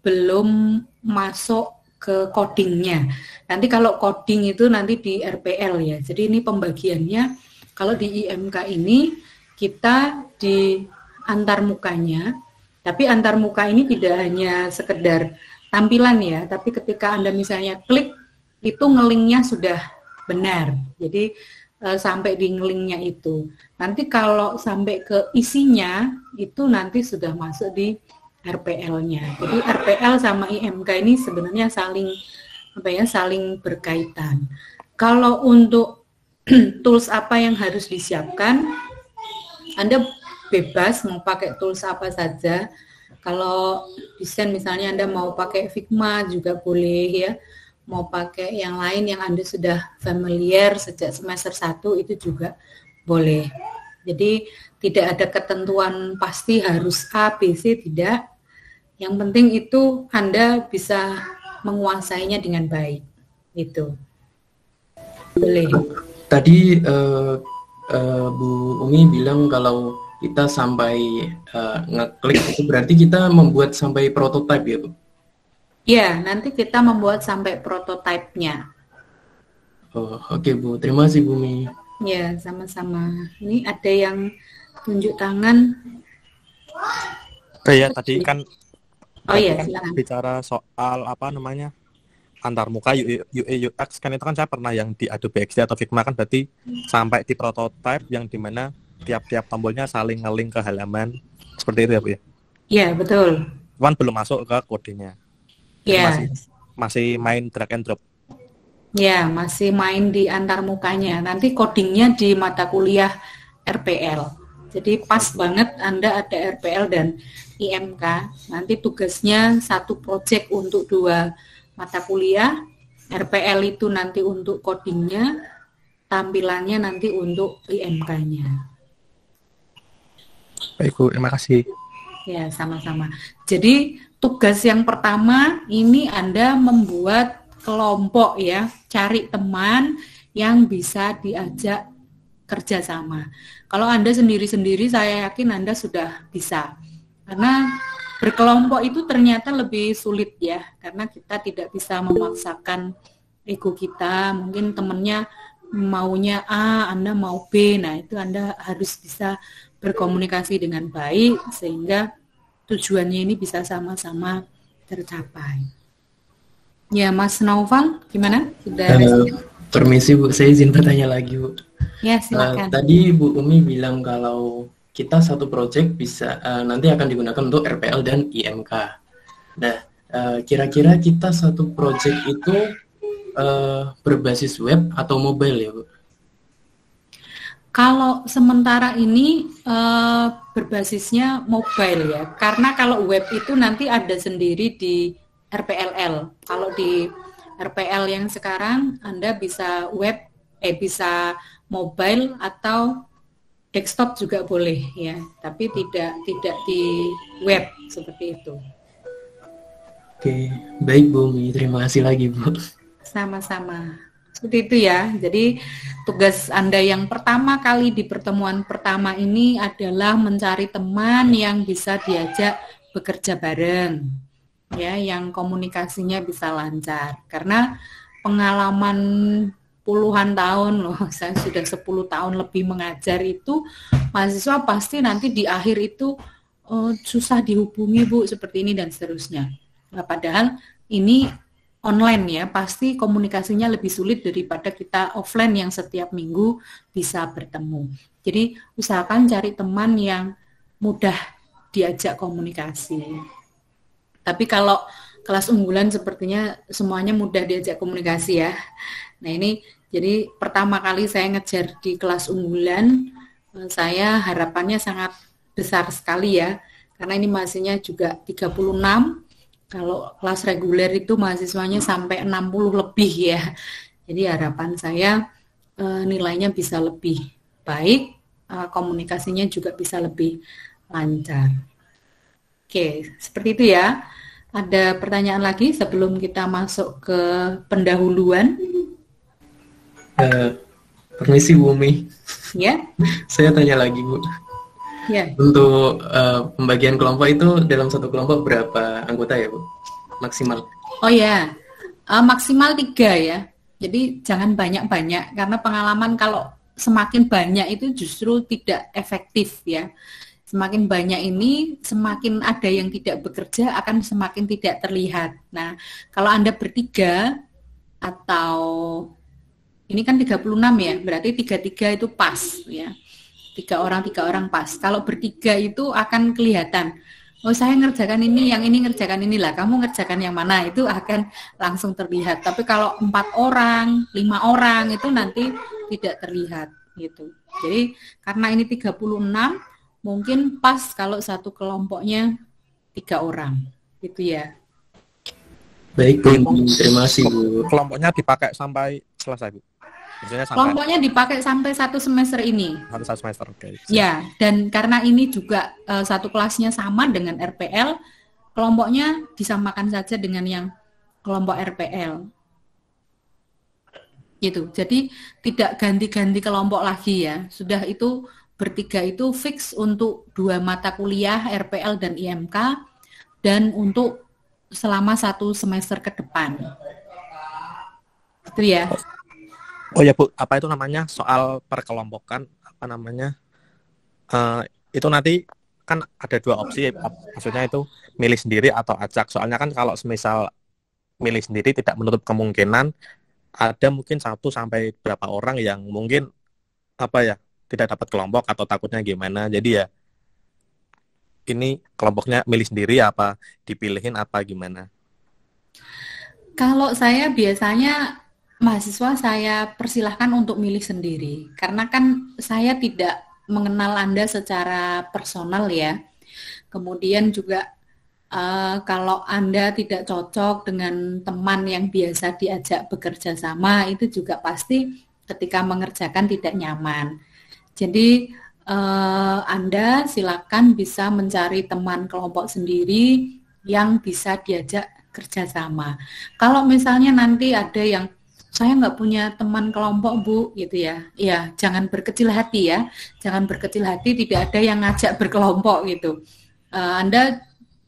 belum masuk ke codingnya. Nanti kalau coding itu nanti di RPL ya, jadi ini pembagiannya. Kalau di IMK ini kita di antarmukanya, tapi antarmuka ini tidak hanya sekedar tampilan ya, tapi ketika Anda misalnya klik, itu ngelingnya sudah benar. Jadi sampai di ngelingnya itu. Nanti kalau sampai ke isinya, itu nanti sudah masuk di RPL-nya. Jadi RPL sama IMK ini sebenarnya saling berkaitan. Kalau untuk tools apa yang harus disiapkan, Anda bebas mau pakai tools apa saja. Kalau desain misalnya Anda mau pakai Figma juga boleh ya. mau pakai yang lain yang Anda sudah familiar sejak semester 1 itu juga boleh. Jadi tidak ada ketentuan pasti harus A, B, C, tidak. Yang penting itu Anda bisa menguasainya dengan baik. Itu boleh. Tadi Bu Umi bilang kalau kita sampai ngeklik itu berarti kita membuat sampai prototipe ya Bu? Ya, nanti kita membuat sampai prototipenya. Oh, oke Bu, terima kasih Bu Umi. Ya, sama-sama. Ini ada yang tunjuk tangan. Kayak tadi kan Oh iya, kan silakan. bicara soal apa namanya antar muka UI UX kan itu kan saya pernah yang di Adobe XD atau Figma kan berarti sampai di prototype yang dimana tiap-tiap tombolnya saling ngeling ke halaman seperti itu ya Bu ya. Ya, betul. Cuman belum masuk ke kodenya. Jadi Ya. masih main drag and drop. Ya, masih main di antar mukanya. Nanti codingnya di mata kuliah RPL. Jadi pas banget Anda ada RPL dan IMK. Nanti tugasnya satu project untuk 2 mata kuliah. RPL itu nanti untuk codingnya, tampilannya nanti untuk IMK-nya. Baik Bu, terima kasih. Ya, sama-sama. Jadi tugas yang pertama ini Anda membuat kelompok ya, cari teman yang bisa diajak kerjasama. Kalau Anda sendiri-sendiri, saya yakin Anda sudah bisa. Karena berkelompok itu ternyata lebih sulit ya, karena kita tidak bisa memaksakan ego kita. Mungkin temannya maunya A, Anda mau B. Nah, itu Anda harus bisa berkomunikasi dengan baik sehingga tujuannya ini bisa sama-sama tercapai. Ya, Mas Naufal, gimana? Sudah Permisi Bu, saya izin bertanya lagi Bu. Ya, silakan. Tadi Bu Umi bilang kalau kita satu project bisa nanti akan digunakan untuk RPL dan IMK. Nah, kira-kira kita satu project itu berbasis web atau mobile ya Bu? Kalau sementara ini berbasisnya mobile ya, karena kalau web itu nanti ada sendiri di RPLL. Kalau di RPL yang sekarang Anda bisa web, bisa mobile atau desktop juga boleh ya, tapi tidak di web seperti itu. Oke, baik Bu Umi, terima kasih lagi Bu. Sama-sama. Seperti itu ya. Jadi tugas Anda yang pertama kali di pertemuan pertama ini adalah mencari teman yang bisa diajak bekerja bareng. Ya, yang komunikasinya bisa lancar. Karena pengalaman puluhan tahun loh, saya sudah 10 tahun lebih mengajar itu, mahasiswa pasti nanti di akhir itu susah dihubungi Bu, seperti ini dan seterusnya. Nah, padahal ini online ya, pasti komunikasinya lebih sulit daripada kita offline yang setiap minggu bisa bertemu. Jadi usahakan cari teman yang mudah diajak komunikasi. Tapi kalau kelas unggulan sepertinya semuanya mudah diajak komunikasi ya. Nah ini jadi pertama kali saya ngejar di kelas unggulan, saya harapannya sangat besar sekali ya, karena ini mahasiswanya juga 36. Kalau kelas reguler itu mahasiswanya sampai 60 lebih ya. Jadi harapan saya nilainya bisa lebih baik, komunikasinya juga bisa lebih lancar. Oke, seperti itu ya. Ada pertanyaan lagi sebelum kita masuk ke pendahuluan? Permisi Bu Umi. Ya. Saya tanya lagi Bu. Ya. Untuk pembagian kelompok itu dalam satu kelompok berapa anggota ya Bu? Maksimal? Oh ya, maksimal 3 ya. Jadi jangan banyak-banyak karena pengalaman kalau semakin banyak itu justru tidak efektif ya. Semakin banyak ini, semakin ada yang tidak bekerja akan semakin tidak terlihat. Nah, kalau Anda bertiga atau ini kan 36 ya, berarti 3-3 itu pas ya. 3 orang pas. Kalau bertiga itu akan kelihatan. Oh saya ngerjakan ini, yang ini ngerjakan inilah. Kamu ngerjakan yang mana? Itu akan langsung terlihat. Tapi kalau 4 orang, 5 orang itu nanti tidak terlihat gitu. Jadi karena ini 36, mungkin pas kalau satu kelompoknya 3 orang, gitu ya. Baik Bu, terima kasih Bu. Kelompoknya dipakai sampai selesai Bu. Maksudnya sampai Kelompoknya dipakai sampai 1 semester ini. satu semester. Oke. Ya, dan karena ini juga satu kelasnya sama dengan RPL, kelompoknya disamakan saja dengan yang kelompok RPL. Gitu. Jadi tidak ganti-ganti kelompok lagi ya. Sudah itu bertiga itu fix untuk 2 mata kuliah RPL dan IMK dan untuk selama 1 semester ke depan. Itu ya. Oh ya Bu, apa itu namanya soal perkelompokan apa namanya? Itu nanti kan ada 2 opsi, maksudnya itu milih sendiri atau acak. Soalnya kan kalau semisal milih sendiri tidak menutup kemungkinan ada mungkin 1 sampai berapa orang yang mungkin apa ya tidak dapat kelompok atau takutnya gimana. Jadi ya ini kelompoknya milih sendiri apa dipilihin apa gimana? Kalau saya biasanya mahasiswa saya persilahkan untuk milih sendiri, karena kan saya tidak mengenal Anda secara personal ya. Kemudian juga kalau Anda tidak cocok dengan teman yang biasa diajak bekerja sama, itu juga pasti ketika mengerjakan tidak nyaman. Jadi Anda silakan bisa mencari teman kelompok sendiri yang bisa diajak kerjasama. Kalau misalnya nanti ada yang saya nggak punya teman kelompok Bu, gitu ya. Ya, jangan berkecil hati ya. Jangan berkecil hati, tidak ada yang ngajak berkelompok gitu. Anda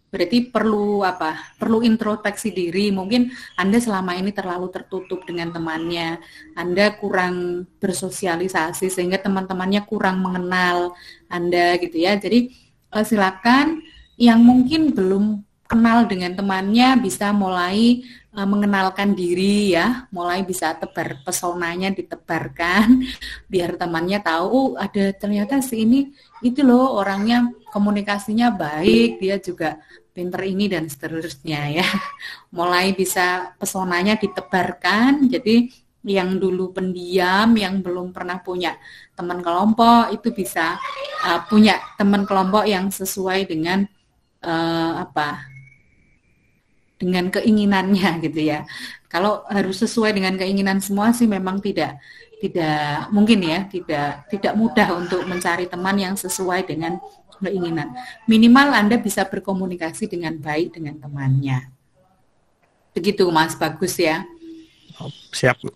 berarti perlu perlu introspeksi diri. Mungkin Anda selama ini terlalu tertutup dengan temannya, Anda kurang bersosialisasi sehingga teman-temannya kurang mengenal Anda gitu ya. Jadi silakan yang mungkin belum kenal dengan temannya bisa mulai mengenalkan diri ya, mulai bisa tebar pesonanya ditebarkan biar temannya tahu ada ternyata si ini itu loh orangnya komunikasinya baik, dia juga pinter ini dan seterusnya ya. Mulai bisa pesonanya ditebarkan, jadi yang dulu pendiam, yang belum pernah punya teman kelompok itu bisa punya teman kelompok yang sesuai dengan dengan keinginannya gitu ya. Kalau harus sesuai dengan keinginan semua sih memang tidak mungkin ya, tidak mudah untuk mencari teman yang sesuai dengan keinginan. Minimal Anda bisa berkomunikasi dengan baik dengan temannya. Begitu Mas, bagus ya. Siap.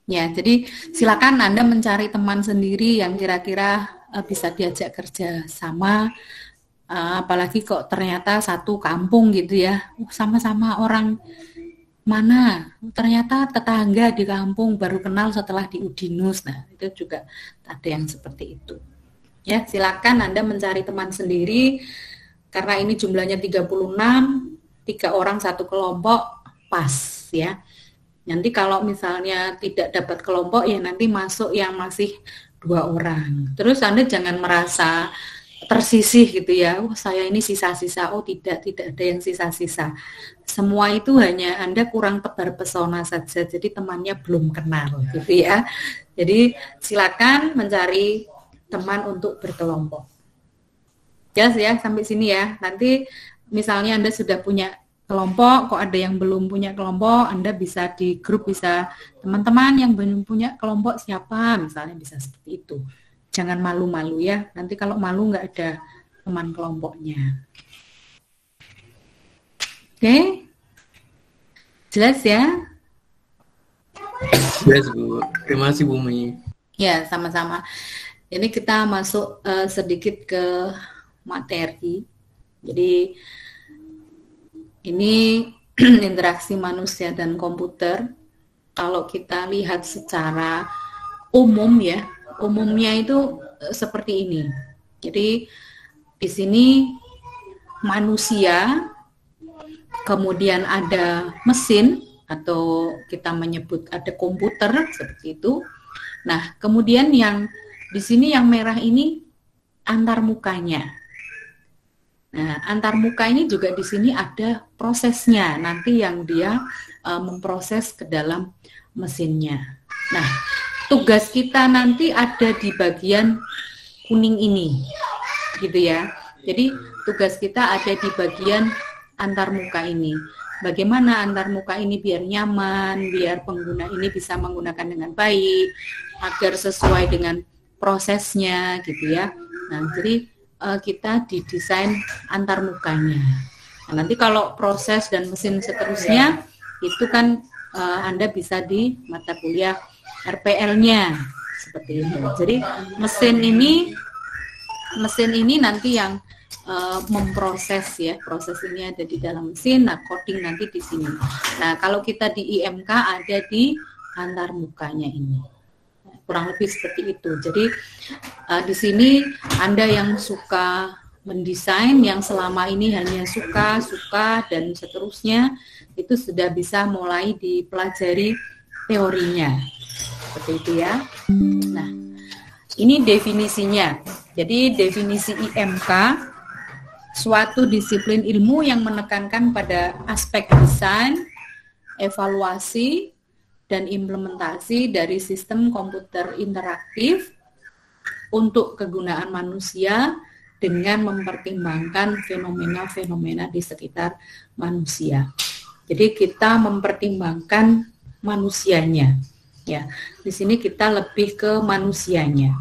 Ya, jadi silakan Anda mencari teman sendiri yang kira-kira bisa diajak kerja sama. Apalagi kok ternyata satu kampung gitu ya, sama-sama orang mana, ternyata tetangga di kampung baru kenal setelah di Udinus. Nah, itu juga ada yang seperti itu. Ya, silakan Anda mencari teman sendiri, karena ini jumlahnya 36, 3 orang 1 kelompok, pas ya. Nanti kalau misalnya tidak dapat kelompok, ya nanti masuk yang masih 2 orang. Terus Anda jangan merasa tersisih gitu ya, saya ini sisa-sisa. Oh tidak ada yang sisa-sisa. Semua itu hanya Anda kurang tebar pesona saja, jadi temannya belum kenal gitu ya. Jadi silakan mencari teman untuk berkelompok. Ya, sampai sini ya. Nanti misalnya Anda sudah punya kelompok, kok ada yang belum punya kelompok, Anda bisa di grup, bisa teman-teman yang belum punya kelompok siapa, misalnya bisa seperti itu. Jangan malu-malu ya, nanti kalau malu nggak ada teman kelompoknya. Oke? Jelas ya? Jelas Bu, terima kasih Bu Mi. Ya, sama-sama. Ini kita masuk sedikit ke materi. Jadi ini interaksi manusia dan komputer. Kalau kita lihat secara umum ya, umumnya itu seperti ini. Jadi di sini manusia, kemudian ada mesin atau kita menyebut ada komputer seperti itu. Nah, kemudian yang di sini yang merah ini antar mukanya. Nah, antar muka ini juga di sini ada prosesnya, nanti yang dia memproses ke dalam mesinnya. Nah, tugas kita nanti ada di bagian kuning ini, gitu ya. Jadi tugas kita ada di bagian antar muka ini. bagaimana antarmuka ini biar nyaman, biar pengguna ini bisa menggunakan dengan baik, agar sesuai dengan prosesnya gitu ya. Nah, jadi kita didesain antarmukanya. Nah, nanti kalau proses dan mesin seterusnya itu kan Anda bisa di mata kuliah RPL-nya seperti itu. Jadi mesin ini nanti yang memproses ya, proses ini ada di dalam mesin, nah coding nanti di sini. Nah, kalau kita di IMK ada di antarmukanya ini. Kurang lebih seperti itu. Jadi di sini Anda yang suka mendesain, yang selama ini hanya suka dan seterusnya, itu sudah bisa mulai dipelajari teorinya. Seperti itu ya. Nah, ini definisinya. Jadi definisi IMK, suatu disiplin ilmu yang menekankan pada aspek desain, evaluasi, dan implementasi dari sistem komputer interaktif untuk kegunaan manusia dengan mempertimbangkan fenomena-fenomena di sekitar manusia. Jadi kita mempertimbangkan manusianya. Ya, di sini kita lebih ke manusianya.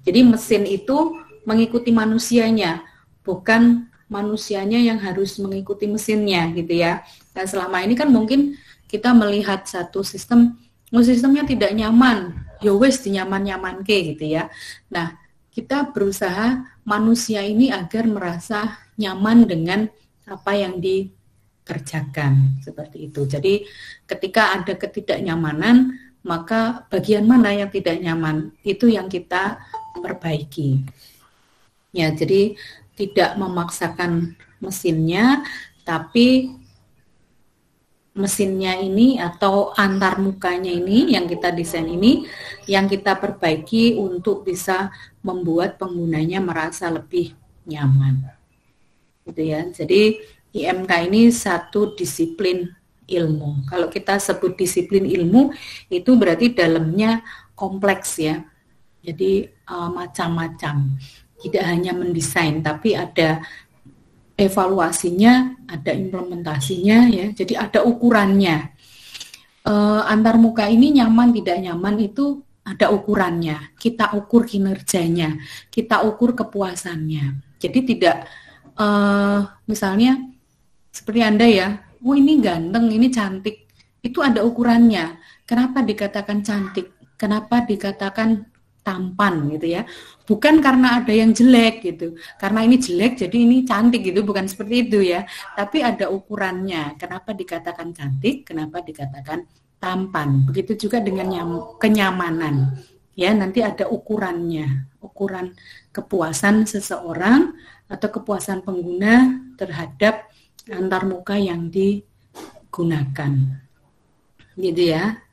Jadi mesin itu mengikuti manusianya, bukan manusianya yang harus mengikuti mesinnya gitu ya. Dan selama ini kan mungkin kita melihat satu sistem, sistemnya tidak nyaman, ya wes dinyaman-nyamanke gitu ya. Nah, kita berusaha manusia ini agar merasa nyaman dengan apa yang dikerjakan seperti itu. Jadi ketika ada ketidaknyamanan, maka bagian mana yang tidak nyaman itu yang kita perbaiki. Ya, jadi tidak memaksakan mesinnya, tapi mesinnya ini atau antarmukanya ini yang kita desain ini yang kita perbaiki untuk bisa membuat penggunanya merasa lebih nyaman. Gitu ya. Jadi IMK ini satu disiplin ilmu. Kalau kita sebut disiplin ilmu itu berarti dalamnya kompleks ya. Jadi macam-macam. Tidak hanya mendesain tapi ada evaluasinya, ada implementasinya ya. Jadi ada ukurannya. Antarmuka ini nyaman tidak nyaman itu ada ukurannya. Kita ukur kinerjanya, kita ukur kepuasannya. Jadi tidak misalnya seperti Anda ya, oh ini ganteng, ini cantik. Itu ada ukurannya. Kenapa dikatakan cantik? Kenapa dikatakan tampan gitu ya, bukan karena ada yang jelek gitu, karena ini jelek jadi ini cantik gitu, bukan seperti itu ya, tapi ada ukurannya. Kenapa dikatakan cantik, kenapa dikatakan tampan, begitu juga dengan kenyamanan ya, nanti ada ukurannya, ukuran kepuasan seseorang atau kepuasan pengguna terhadap antarmuka yang digunakan gitu ya.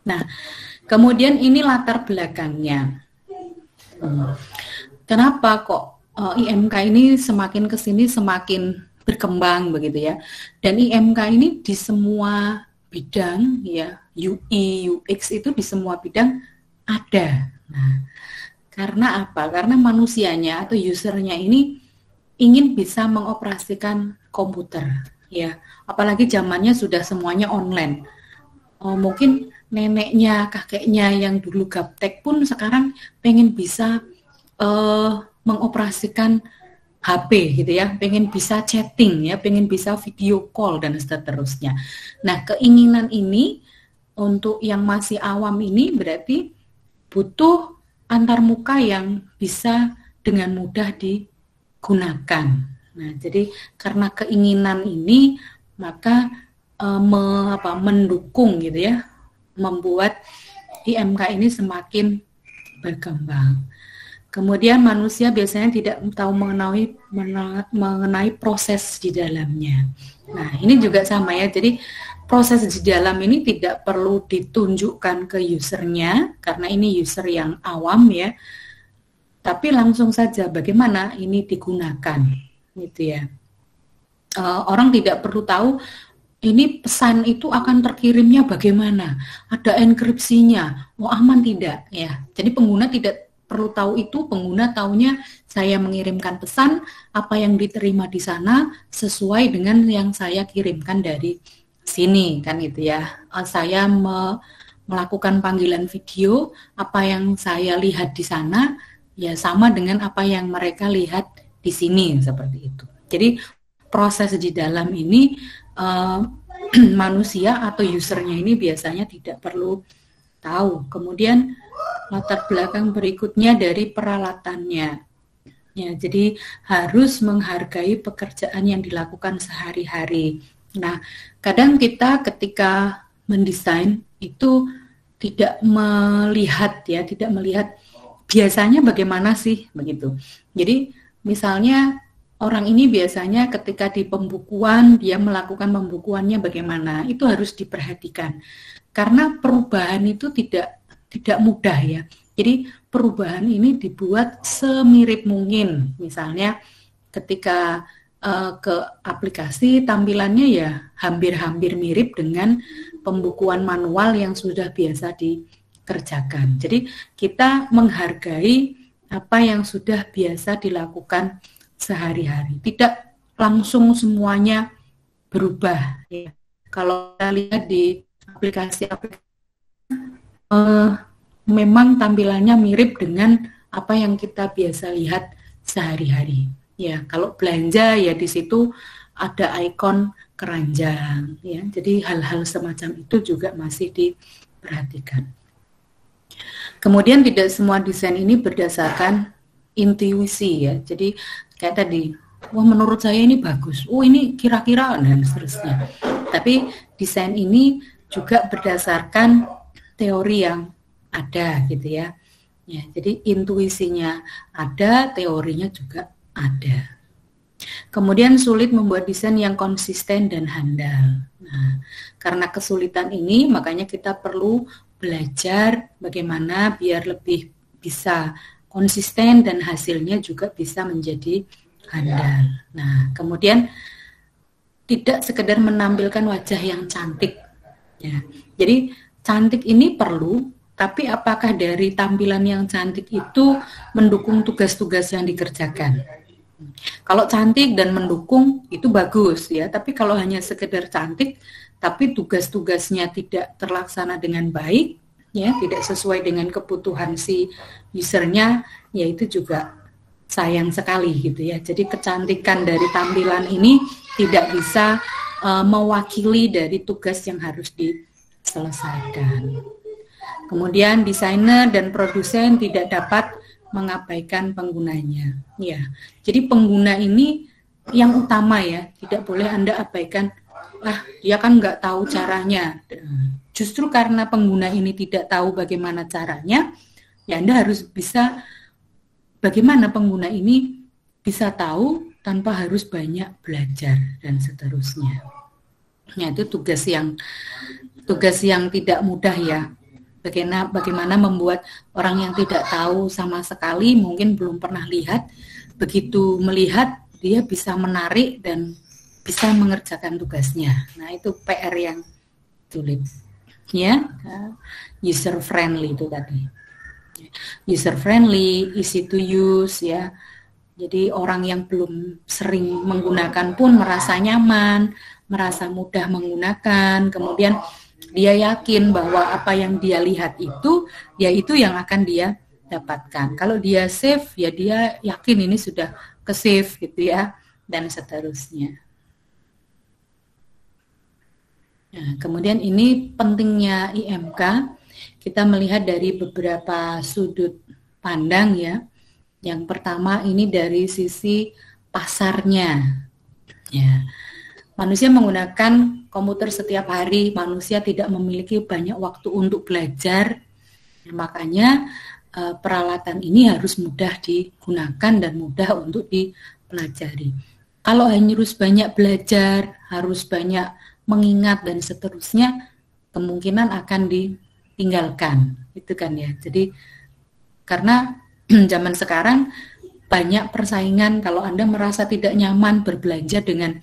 Nah, kemudian ini latar belakangnya. Kenapa kok IMK ini semakin kesini semakin berkembang begitu ya? Dan IMK ini di semua bidang ya, UI, UX itu di semua bidang ada. Nah, karena apa? Karena manusianya atau usernya ini ingin bisa mengoperasikan komputer ya. Apalagi zamannya sudah semuanya online. Mungkin neneknya, kakeknya yang dulu gaptek pun sekarang pengen bisa mengoperasikan HP gitu ya, pengen bisa chatting ya, pengen bisa video call dan seterusnya. Nah, keinginan ini untuk yang masih awam ini berarti butuh antarmuka yang bisa dengan mudah digunakan. Nah, jadi karena keinginan ini maka mendukung gitu ya, membuat IMK ini semakin berkembang. Kemudian manusia biasanya tidak tahu mengenai proses di dalamnya. Nah, ini juga sama ya. Jadi proses di dalam ini tidak perlu ditunjukkan ke usernya karena ini user yang awam ya. Tapi langsung saja bagaimana ini digunakan, gitu ya. Orang tidak perlu tahu ini pesan itu akan terkirimnya bagaimana, ada enkripsinya, mau aman tidak ya. Jadi pengguna tidak perlu tahu itu, pengguna taunya saya mengirimkan pesan, apa yang diterima di sana sesuai dengan yang saya kirimkan dari sini, kan itu ya. Saya melakukan panggilan video, apa yang saya lihat di sana ya sama dengan apa yang mereka lihat di sini, seperti itu. Jadi proses di dalam ini manusia atau usernya ini biasanya tidak perlu tahu. Kemudian latar belakang berikutnya dari peralatannya. Ya, jadi harus menghargai pekerjaan yang dilakukan sehari-hari. Nah, kadang kita ketika mendesain itu tidak melihat biasanya bagaimana sih begitu. Jadi misalnya orang ini biasanya ketika di pembukuan dia melakukan pembukuannya bagaimana, itu harus diperhatikan. Karena perubahan itu tidak mudah ya. Jadi perubahan ini dibuat semirip mungkin. Misalnya ketika ke aplikasi tampilannya ya hampir-hampir mirip dengan pembukuan manual yang sudah biasa dikerjakan. Jadi kita menghargai apa yang sudah biasa dilakukan sehari-hari. Tidak langsung semuanya berubah. Ya. Kalau kita lihat di aplikasi-aplikasi memang tampilannya mirip dengan apa yang kita biasa lihat sehari-hari. Ya, kalau belanja ya di situ ada ikon keranjang ya. Jadi hal-hal semacam itu juga masih diperhatikan. Kemudian tidak semua desain ini berdasarkan intuisi ya. Jadi kayak tadi, wah menurut saya ini bagus. Oh ini kira-kira dan seterusnya. Tapi desain ini juga berdasarkan teori yang ada gitu ya. Ya, jadi intuisinya ada, teorinya juga ada. Kemudian sulit membuat desain yang konsisten dan handal. Nah, karena kesulitan ini makanya kita perlu belajar bagaimana biar lebih bisa konsisten dan hasilnya juga bisa menjadi handal. Nah, kemudian tidak sekedar menampilkan wajah yang cantik. Ya, jadi cantik ini perlu, tapi apakah dari tampilan yang cantik itu mendukung tugas-tugas yang dikerjakan? Kalau cantik dan mendukung itu bagus ya, tapi kalau hanya sekedar cantik, tapi tugas-tugasnya tidak terlaksana dengan baik, ya tidak sesuai dengan kebutuhan si usernya, ya itu juga sayang sekali gitu ya. Jadi kecantikan dari tampilan ini tidak bisa mewakili dari tugas yang harus diselesaikan. Kemudian desainer dan produsen tidak dapat mengabaikan penggunanya. Ya, jadi pengguna ini yang utama ya, tidak boleh Anda abaikan. Dia kan nggak tahu caranya. Justru karena pengguna ini tidak tahu bagaimana caranya, ya Anda harus bisa bagaimana pengguna ini bisa tahu tanpa harus banyak belajar dan seterusnya. Ya, itu tugas yang tidak mudah ya. Bagaimana membuat orang yang tidak tahu sama sekali, mungkin belum pernah lihat, begitu melihat dia bisa menarik dan bisa mengerjakan tugasnya. Nah, itu PR yang sulit. Ya, user friendly itu tadi. User friendly, easy to use ya. Jadi orang yang belum sering menggunakan pun merasa nyaman, merasa mudah menggunakan, kemudian dia yakin bahwa apa yang dia lihat itu, ya itu yang akan dia dapatkan. Kalau dia save, ya dia yakin ini sudah ke-save gitu ya, dan seterusnya. Nah, kemudian ini pentingnya IMK, kita melihat dari beberapa sudut pandang ya. Yang pertama ini dari sisi pasarnya. Ya. Manusia menggunakan komputer setiap hari, manusia tidak memiliki banyak waktu untuk belajar, makanya peralatan ini harus mudah digunakan dan mudah untuk dipelajari. Kalau harus banyak belajar, harus banyak mengingat dan seterusnya, kemungkinan akan ditinggalkan, itu kan ya. Jadi karena zaman sekarang banyak persaingan, kalau Anda merasa tidak nyaman berbelanja dengan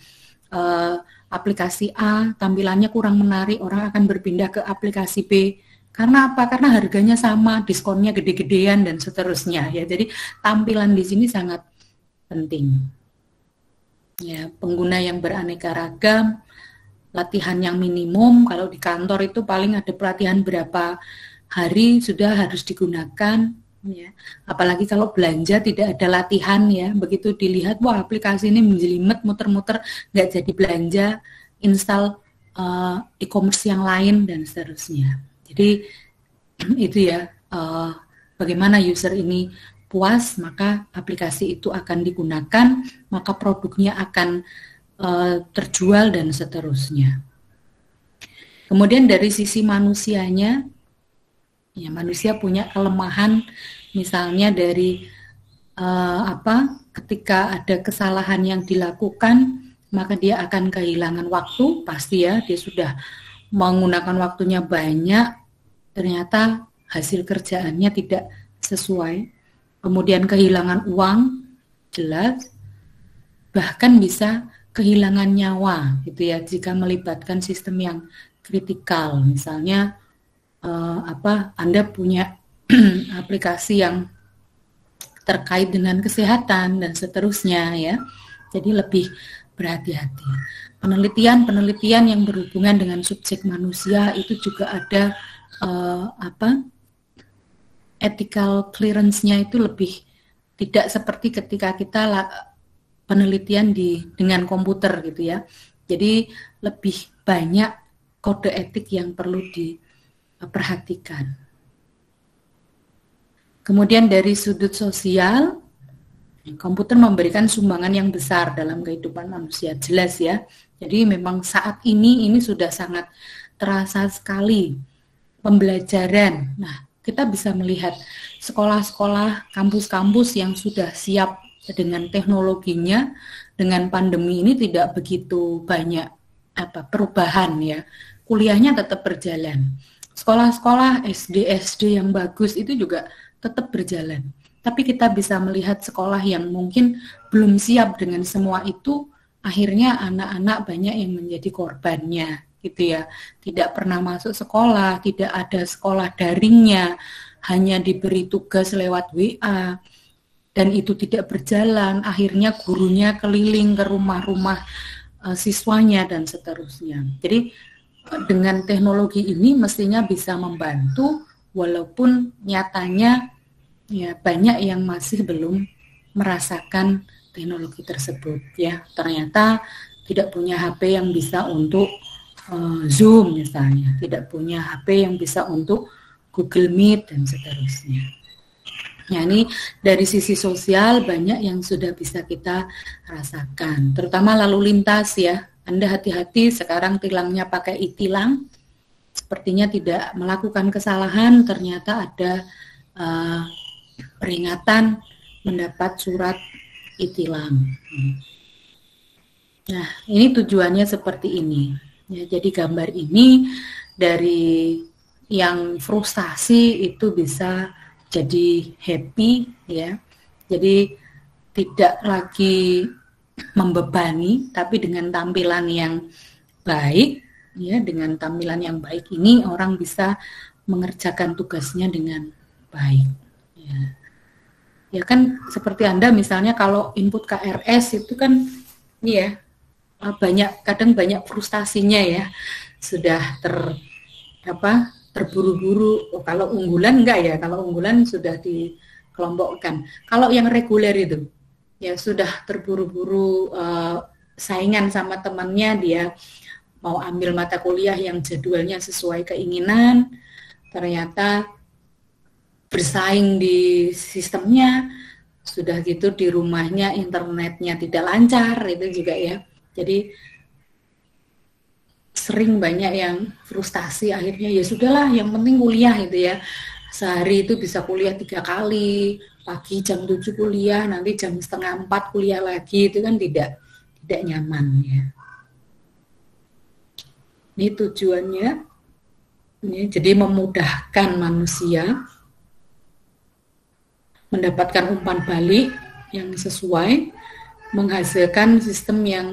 aplikasi A, tampilannya kurang menarik, orang akan berpindah ke aplikasi B. Karena apa? Karena harganya sama, diskonnya gede-gedean dan seterusnya ya. Jadi tampilan di sini sangat penting. Ya, pengguna yang beraneka ragam, latihan yang minimum. Kalau di kantor itu paling ada pelatihan berapa hari sudah harus digunakan. Ya. Apalagi kalau belanja tidak ada latihan ya. Begitu dilihat, wah aplikasi ini menjelimet, muter-muter, nggak jadi belanja, install e-commerce yang lain dan seterusnya. Jadi itu ya, bagaimana user ini puas, maka aplikasi itu akan digunakan, maka produknya akan terjual dan seterusnya. Kemudian dari sisi manusianya, ya manusia punya kelemahan, misalnya dari ketika ada kesalahan yang dilakukan, maka dia akan kehilangan waktu, pasti ya, dia sudah menggunakan waktunya banyak, ternyata hasil kerjaannya tidak sesuai, kemudian kehilangan uang, jelas, bahkan bisa kehilangan nyawa, gitu ya, jika melibatkan sistem yang kritikal, misalnya Anda punya aplikasi yang terkait dengan kesehatan dan seterusnya, ya, jadi lebih berhati-hati. Penelitian yang berhubungan dengan subjek manusia itu juga ada ethical clearance-nya itu lebih tidak seperti ketika kita penelitian dengan komputer gitu ya. Jadi lebih banyak kode etik yang perlu diperhatikan. Kemudian dari sudut sosial, komputer memberikan sumbangan yang besar dalam kehidupan manusia, jelas ya. Jadi memang saat ini sudah sangat terasa sekali pembelajaran. Nah, kita bisa melihat sekolah-sekolah, kampus-kampus yang sudah siap dengan teknologinya, dengan pandemi ini tidak begitu banyak perubahan ya. Kuliahnya tetap berjalan. Sekolah-sekolah SD yang bagus itu juga tetap berjalan. Tapi kita bisa melihat sekolah yang mungkin belum siap dengan semua itu, akhirnya anak-anak banyak yang menjadi korbannya, gitu ya. Tidak pernah masuk sekolah, tidak ada sekolah daringnya, hanya diberi tugas lewat WA, dan itu tidak berjalan. Akhirnya gurunya keliling ke rumah-rumah siswanya dan seterusnya. Jadi dengan teknologi ini mestinya bisa membantu, walaupun nyatanya ya banyak yang masih belum merasakan teknologi tersebut ya. Ternyata tidak punya HP yang bisa untuk Zoom misalnya, tidak punya HP yang bisa untuk Google Meet dan seterusnya. Ya, ini dari sisi sosial banyak yang sudah bisa kita rasakan, terutama lalu lintas ya. Anda hati-hati, sekarang tilangnya pakai e-tilang, sepertinya tidak melakukan kesalahan, ternyata ada peringatan mendapat surat e-tilang. Nah, ini tujuannya seperti ini. Ya, jadi gambar ini dari yang frustasi itu bisa jadi happy ya. Jadi tidak lagi membebani, tapi dengan tampilan yang baik ya, dengan tampilan yang baik ini orang bisa mengerjakan tugasnya dengan baik. Ya kan seperti Anda misalnya kalau input KRS itu kan ya kadang banyak frustasinya ya, sudah terburu-buru. Kalau unggulan enggak ya, kalau unggulan sudah dikelompokkan. Kalau yang reguler itu ya sudah terburu-buru saingan sama temannya, dia mau ambil mata kuliah yang jadwalnya sesuai keinginan, ternyata bersaing di sistemnya, sudah gitu di rumahnya internetnya tidak lancar, itu juga ya. Jadi sering banyak yang frustasi, akhirnya ya sudahlah yang penting kuliah itu ya. Sehari itu bisa kuliah 3 kali, pagi jam 7 kuliah, nanti jam 3:30 kuliah lagi, itu kan tidak nyaman ya. Ini tujuannya ini, jadi memudahkan manusia mendapatkan umpan balik yang sesuai, menghasilkan sistem yang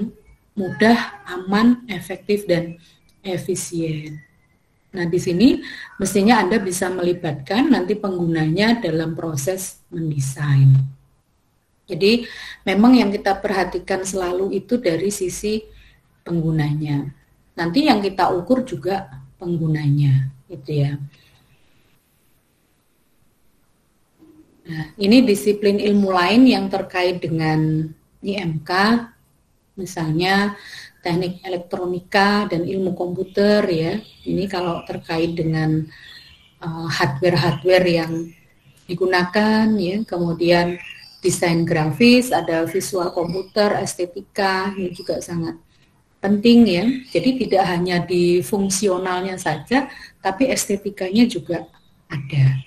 mudah, aman, efektif, dan efisien. Nah, di sini mestinya Anda bisa melibatkan nanti penggunanya dalam proses mendesain. Jadi memang yang kita perhatikan selalu itu dari sisi penggunanya. Nanti yang kita ukur juga penggunanya, gitu ya. Nah, ini disiplin ilmu lain yang terkait dengan IMK, misalnya teknik elektronika dan ilmu komputer ya. Ini kalau terkait dengan hardware-hardware yang digunakan ya, kemudian desain grafis, ada visual komputer, estetika, ini juga sangat penting ya. Jadi tidak hanya di fungsionalnya saja, tapi estetikanya juga ada.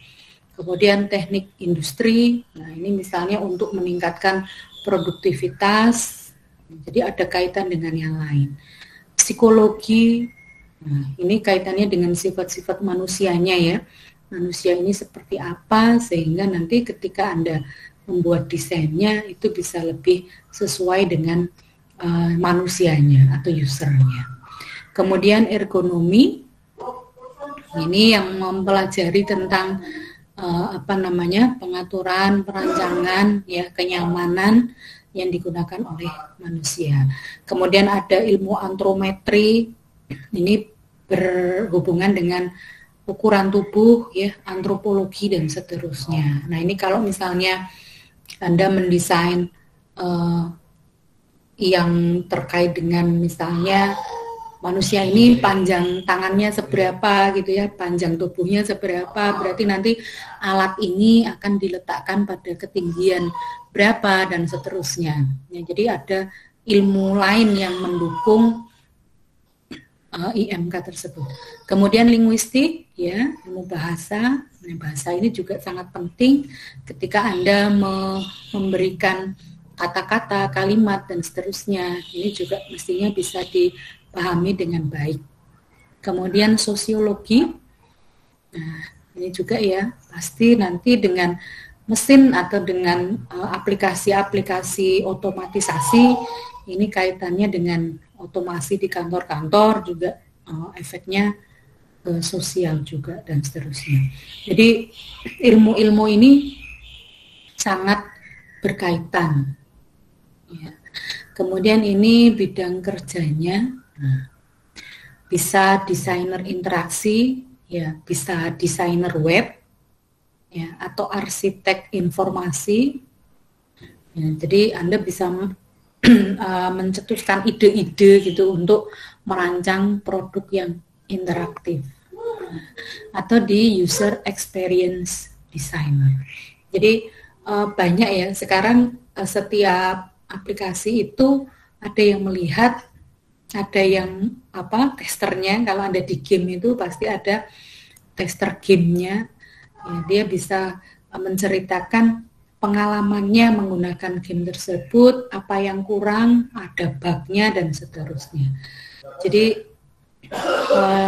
Kemudian teknik industri, nah ini misalnya untuk meningkatkan produktivitas, jadi ada kaitan dengan yang lain. Psikologi, nah ini kaitannya dengan sifat-sifat manusianya ya. Manusia ini seperti apa, sehingga nanti ketika Anda membuat desainnya itu bisa lebih sesuai dengan manusianya atau usernya. Kemudian ergonomi, ini yang mempelajari tentang pengaturan, perancangan, ya kenyamanan yang digunakan oleh manusia. Kemudian ada ilmu antrometri, ini berhubungan dengan ukuran tubuh, ya antropologi dan seterusnya. Nah ini kalau misalnya Anda mendesain yang terkait dengan misalnya manusia ini panjang tangannya seberapa gitu ya, panjang tubuhnya seberapa, berarti nanti alat ini akan diletakkan pada ketinggian berapa dan seterusnya. Ya, jadi ada ilmu lain yang mendukung IMK tersebut. Kemudian linguistik, ya ilmu bahasa. Nah, bahasa ini juga sangat penting ketika Anda memberikan kata-kata, kalimat dan seterusnya. Ini juga mestinya bisa dipahami dengan baik. Kemudian sosiologi, nah ini juga ya pasti nanti dengan mesin atau dengan aplikasi-aplikasi otomatisasi, ini kaitannya dengan otomasi di kantor-kantor juga efeknya sosial juga dan seterusnya. Jadi ilmu-ilmu ini sangat berkaitan. Ya. Kemudian ini bidang kerjanya, nah, bisa desainer interaksi, ya bisa desainer web, ya atau arsitek informasi. Ya, jadi Anda bisa mencetuskan ide-ide gitu untuk merancang produk yang interaktif, atau di user experience designer. Jadi banyak ya sekarang setiap aplikasi itu ada yang melihat, ada yang testernya. Kalau Anda di game itu pasti ada tester gamenya, ya, dia bisa menceritakan pengalamannya menggunakan game tersebut, apa yang kurang, ada bugnya dan seterusnya. Jadi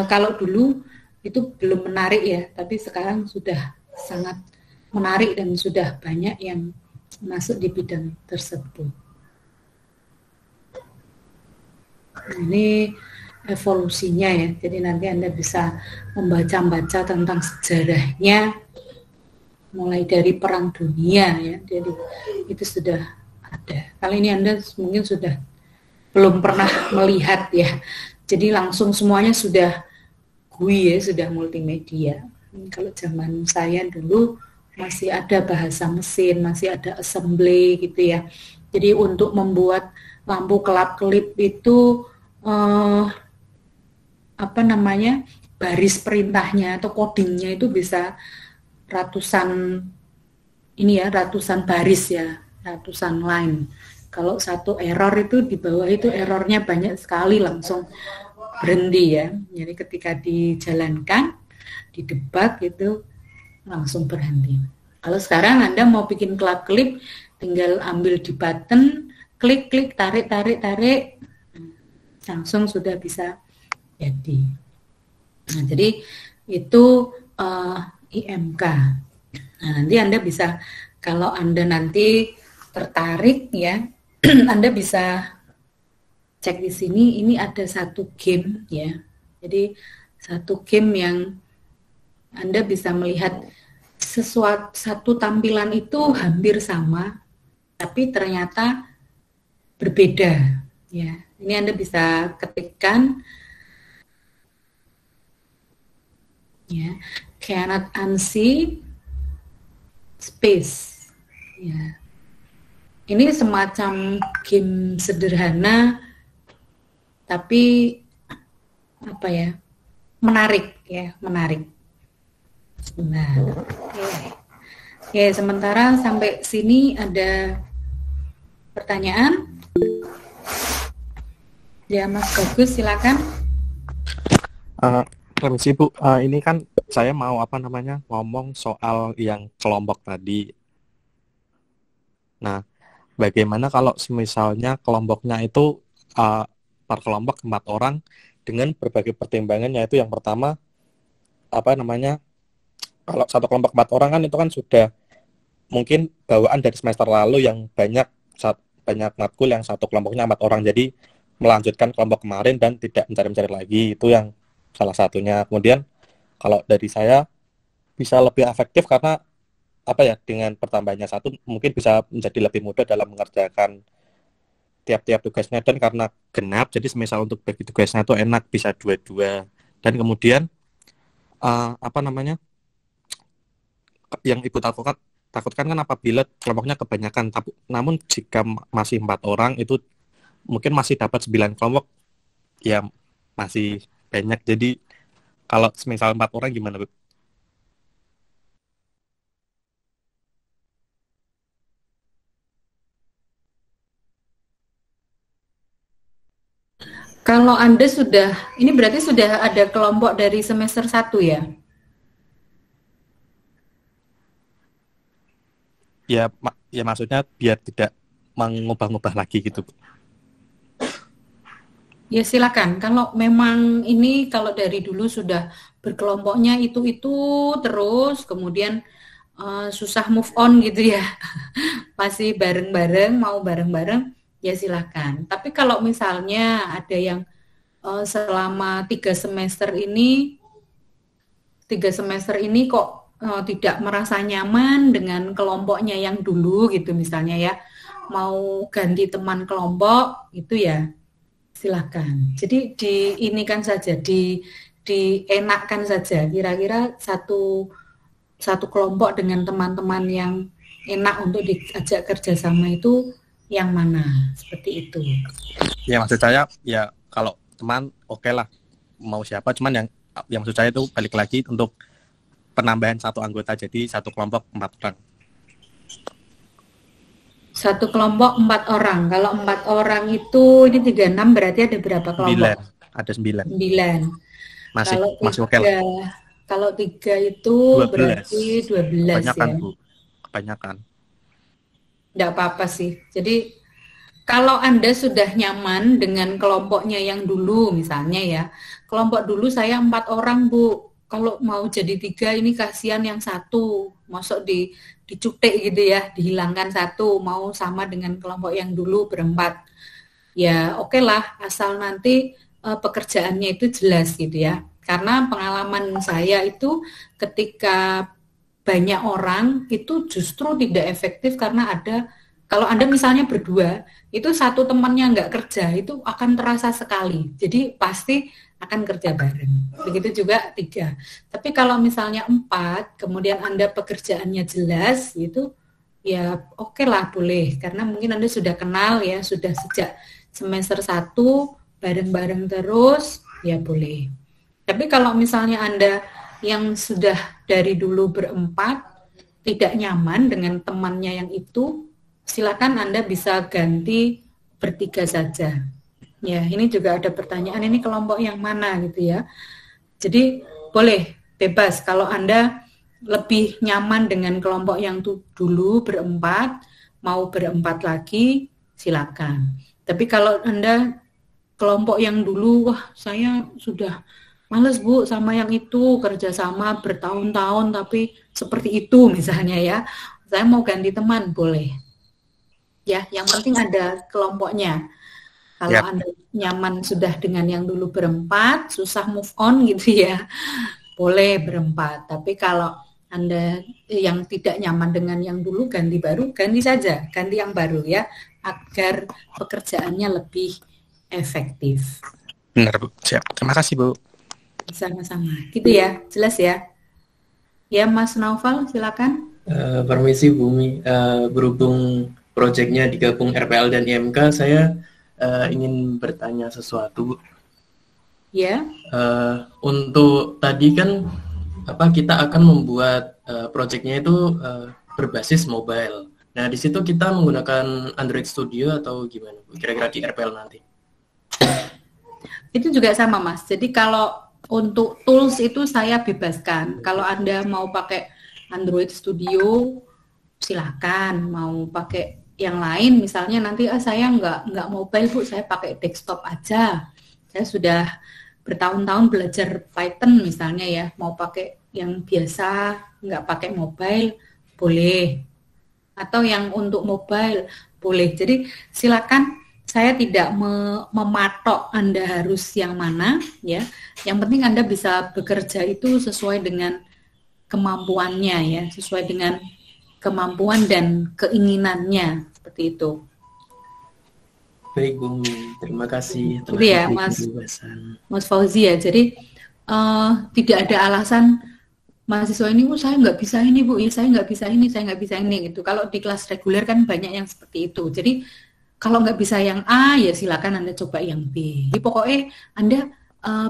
kalau dulu itu belum menarik ya, tapi sekarang sudah sangat menarik dan sudah banyak yang masuk di bidang tersebut. Ini evolusinya ya, jadi nanti Anda bisa membaca-baca tentang sejarahnya mulai dari Perang Dunia ya, jadi itu sudah ada. Kali ini Anda mungkin sudah belum pernah melihat ya, jadi langsung semuanya sudah GUI ya, sudah multimedia. Kalau zaman saya dulu masih ada bahasa mesin, masih ada assembly gitu ya. Jadi untuk membuat lampu kelap-kelip itu baris perintahnya atau codingnya itu bisa ratusan baris ya, ratusan line. Kalau satu error itu di bawah itu errornya banyak sekali, langsung berhenti ya. Jadi ketika dijalankan, didebug itu langsung berhenti. Kalau sekarang Anda mau bikin kelap-kelip, tinggal ambil di button, klik, tarik, langsung sudah bisa jadi. Nah, jadi itu IMK. Nah, nanti Anda bisa, kalau Anda nanti tertarik ya, Anda bisa cek di sini, ini ada satu game ya. Jadi Satu game yang Anda bisa melihat satu tampilan itu hampir sama, tapi ternyata berbeda. Ya, ini Anda bisa ketikkan ya, cannot unsee space. Ya. Ini semacam game sederhana, tapi apa ya? Menarik ya, menarik. Nah, oke, sementara sampai sini ada pertanyaan? Ya, Mas Bagus, silakan. Permisi Bu, ini kan saya mau ngomong soal yang kelompok tadi. Nah, bagaimana kalau misalnya kelompoknya itu per kelompok 4 orang dengan berbagai pertimbangan, yaitu yang pertama kalau satu kelompok 4 orang kan itu kan sudah mungkin bawaan dari semester lalu yang banyak matkul yang satu kelompoknya 4 orang, jadi melanjutkan kelompok kemarin dan tidak mencari-mencari lagi, itu yang salah satunya. Kemudian kalau dari saya bisa lebih efektif karena dengan pertambahannya satu mungkin bisa menjadi lebih mudah dalam mengerjakan tiap-tiap tugasnya, dan karena genap jadi semisal untuk bagi tugasnya itu enak bisa 2-2. Dan kemudian yang Ibu takutkan kan apabila kelompoknya kebanyakan, namun jika masih 4 orang itu mungkin masih dapat 9 kelompok, ya masih banyak. Jadi kalau semisal 4 orang gimana Bu? Kalau Anda ini berarti sudah ada kelompok dari semester 1 ya? Ya maksudnya biar tidak mengubah-ubah lagi gitu Bu. Ya silakan. Kalau memang ini kalau dari dulu sudah berkelompoknya itu terus, kemudian susah move on gitu ya, masih bareng-bareng, mau bareng-bareng, ya silakan. Tapi kalau misalnya ada yang selama 3 semester ini kok tidak merasa nyaman dengan kelompoknya yang dulu gitu misalnya ya, mau ganti teman kelompok itu ya silakan. Jadi dienakan saja, dienakkan saja. Kira-kira satu kelompok dengan teman-teman yang enak untuk diajak kerjasama itu yang mana? Seperti itu. Ya maksud saya ya kalau teman oke lah, mau siapa, cuman yang maksud saya itu balik lagi untuk penambahan satu anggota, jadi satu kelompok 4 orang. Satu kelompok 4 orang. Kalau 4 orang itu ini 36 berarti ada berapa kelompok? 9. Ada 9. Masih oke lah. Kalau 3 itu 12. Berarti 12 kebanyakan, ya. Bu. Kebanyakan. Enggak apa-apa sih. Jadi kalau Anda sudah nyaman dengan kelompoknya yang dulu misalnya ya. Kelompok dulu saya 4 orang, Bu. Kalau mau jadi 3 ini kasihan yang satu. Masuk dicutek gitu ya, dihilangkan satu, mau sama dengan kelompok yang dulu berempat. Ya oke lah, asal nanti pekerjaannya itu jelas gitu ya. Karena pengalaman saya itu ketika banyak orang itu justru tidak efektif karena kalau Anda misalnya berdua, itu satu temannya nggak kerja, itu akan terasa sekali. Jadi pasti akan kerja bareng. Begitu juga 3. Tapi kalau misalnya 4, kemudian Anda pekerjaannya jelas, itu ya oke lah boleh. Karena mungkin Anda sudah kenal ya, sudah sejak semester 1, bareng-bareng terus, ya boleh. Tapi kalau misalnya Anda yang sudah dari dulu berempat, tidak nyaman dengan temannya yang itu, silakan Anda bisa ganti bertiga saja. Ya, ini juga ada pertanyaan, ini kelompok yang mana gitu ya. Jadi boleh bebas kalau Anda lebih nyaman dengan kelompok yang dulu berempat, mau berempat lagi, silakan. Tapi kalau Anda kelompok yang dulu, wah saya sudah males Bu sama yang itu, kerjasama bertahun-tahun tapi seperti itu misalnya ya, saya mau ganti teman, boleh. Ya, yang penting ada kelompoknya. Kalau Yap. Anda nyaman sudah dengan yang dulu berempat, susah move on gitu ya, boleh berempat. Tapi kalau Anda yang tidak nyaman dengan yang dulu, ganti baru, ganti saja, ganti yang baru ya, agar pekerjaannya lebih efektif. Benar, Bu. Siap. Terima kasih, Bu. Sama-sama. Gitu ya, jelas ya? Ya, Mas Naufal, silakan. Permisi Bumi, berhubung proyeknya digabung RPL dan IMK, saya ingin bertanya sesuatu. Ya, Untuk tadi kan kita akan membuat proyeknya itu berbasis mobile. Nah, di situ kita menggunakan Android Studio atau gimana, Bu? Kira-kira di RPL nanti? itu juga sama, Mas. Jadi kalau untuk tools itu saya bebaskan. Kalau Anda mau pakai Android Studio, silakan. Mau pakai yang lain, misalnya nanti saya nggak mobile, Bu, saya pakai desktop aja. Saya sudah bertahun-tahun belajar Python misalnya ya, mau pakai yang biasa, nggak pakai mobile, boleh. Atau yang untuk mobile, boleh. Jadi silakan, saya tidak mematok Anda harus yang mana ya. Yang penting Anda bisa bekerja itu sesuai dengan kemampuannya ya, sesuai dengan kemampuan dan keinginannya, seperti itu. Baik, Bumi. Terima kasih telah Gitu ya, diberi Mas. penjelasan. Mas Fauzi ya, jadi tidak ada alasan mahasiswa ini, saya nggak bisa ini Bu, ya saya nggak bisa ini, saya nggak bisa ini gitu. Kalau di kelas reguler kan banyak yang seperti itu. Jadi kalau nggak bisa yang A, ya silakan Anda coba yang B. Jadi pokoknya Anda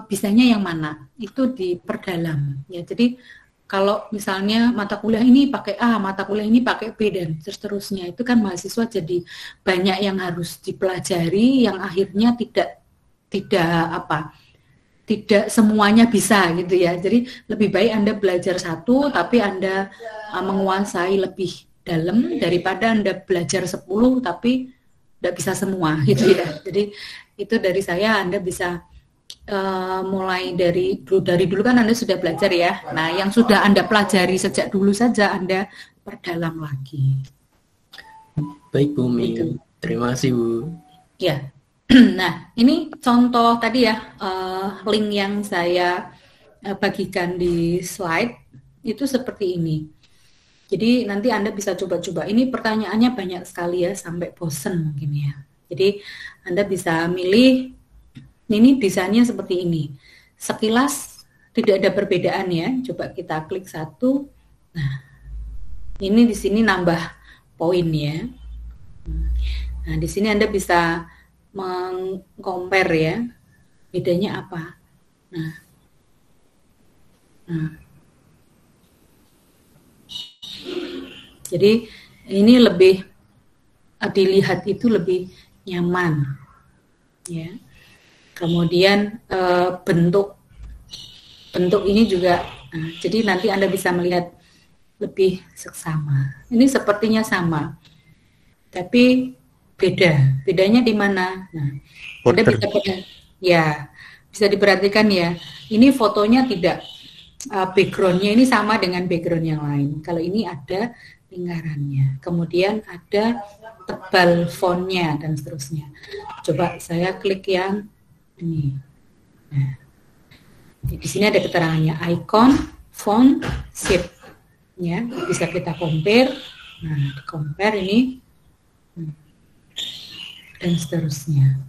bisanya yang mana, itu diperdalam. Ya, jadi kalau misalnya mata kuliah ini pakai A, mata kuliah ini pakai B, dan seterusnya, itu kan mahasiswa jadi banyak yang harus dipelajari, yang akhirnya tidak semuanya bisa gitu ya. Jadi lebih baik Anda belajar satu tapi Anda menguasai lebih dalam daripada Anda belajar 10 tapi tidak bisa semua gitu ya. Jadi itu dari saya, Anda bisa mulai dari dulu kan Anda sudah belajar ya. Nah, yang sudah Anda pelajari sejak dulu saja Anda perdalam lagi. Baik, Bumi. Gitu. Terima kasih, Bu. Ya. Nah, ini contoh tadi ya, link yang saya bagikan di slide itu seperti ini. Jadi nanti Anda bisa coba-coba. Ini pertanyaannya banyak sekali ya, sampai bosen mungkin ya. Jadi Anda bisa milih, ini desainnya seperti ini. Sekilas tidak ada perbedaan ya. Coba kita klik satu. Nah, ini di sini nambah poin ya. Nah, di sini Anda bisa meng-compare ya, bedanya apa. Nah. Jadi ini lebih dilihat itu lebih nyaman ya. Kemudian bentuk ini juga, jadi nanti Anda bisa melihat lebih seksama. Ini sepertinya sama, tapi bedanya di mana? Nah, Anda bisa diperhatikan ya. Ini fotonya tidak backgroundnya ini sama dengan background yang lain. Kalau ini ada lingkarannya, kemudian ada tebal fontnya dan seterusnya. Coba saya klik yang ini. Nah, di sini ada keterangannya, icon, font, shape. Ya, bisa kita compare. Nah, compare ini dan seterusnya.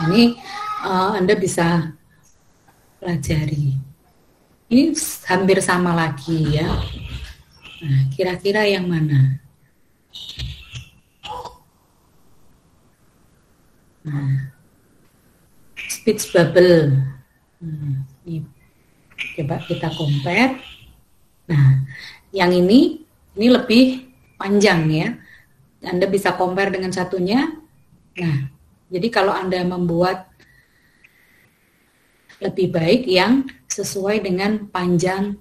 Ini Anda bisa pelajari. Ini hampir sama lagi ya. Nah, kira-kira yang mana? Nah, speech bubble. Ini coba kita compare. Nah, yang ini lebih panjang ya. Anda bisa compare dengan satunya. Nah, jadi kalau Anda membuat lebih baik yang sesuai dengan panjang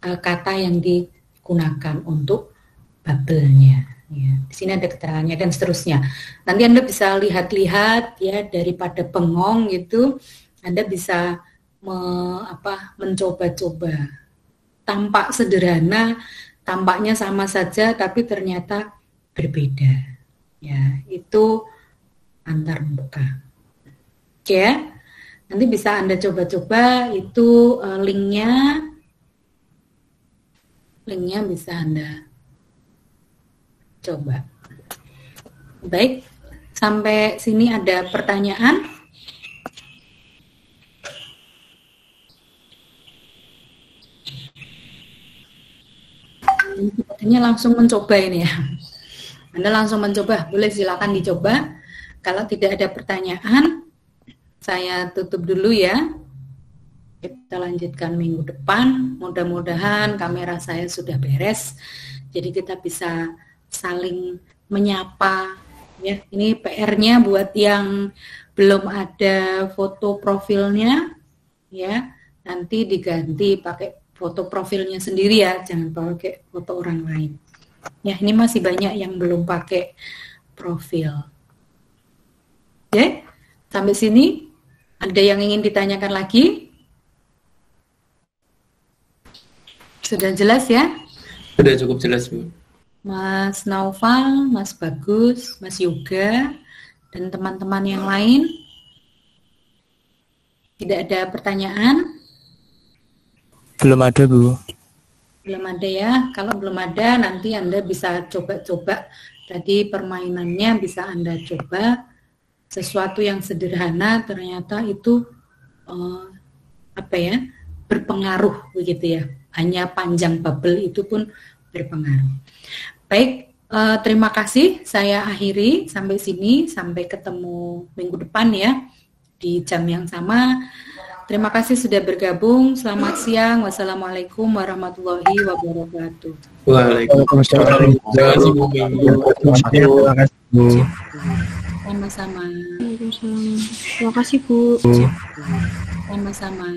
kata yang digunakan untuk bubble-nya. Ya, di sini ada keterangannya dan seterusnya. Nanti Anda bisa lihat-lihat ya, daripada bengong gitu, Anda bisa mencoba-coba. Tampak sederhana, tampaknya sama saja, tapi ternyata berbeda. Ya, itu antar muka. Oke ya, nanti bisa Anda coba-coba itu linknya bisa Anda coba. Baik, sampai sini ada pertanyaan? Sepertinya langsung mencoba ini ya. Anda langsung mencoba, boleh silakan dicoba. Kalau tidak ada pertanyaan, saya tutup dulu ya. Kita lanjutkan minggu depan. Mudah-mudahan kamera saya sudah beres. Jadi kita bisa saling menyapa. Ya, ini PR-nya buat yang belum ada foto profilnya, ya nanti diganti pakai foto profilnya sendiri ya, jangan pakai foto orang lain. Ya, ini masih banyak yang belum pakai profil. Oke, sampai sini ada yang ingin ditanyakan lagi? Sudah jelas ya? Sudah cukup jelas, Bu. Mas Naufal, Mas Bagus, Mas Yoga, dan teman-teman yang lain. Tidak ada pertanyaan? Belum ada, Bu. Belum ada ya. Kalau belum ada, nanti Anda bisa coba-coba. Tadi permainannya bisa Anda coba. Sesuatu yang sederhana ternyata itu berpengaruh begitu ya. Hanya panjang bubble itu pun berpengaruh. Baik, terima kasih. Saya akhiri sampai sini. Sampai ketemu minggu depan ya di jam yang sama. Terima kasih sudah bergabung. Selamat siang. Wassalamualaikum warahmatullahi wabarakatuh. Waalaikumsalam. Terima kasih, Bu. Terima kasih, Bu. Sama-sama. Terima kasih Bu. Sama-sama.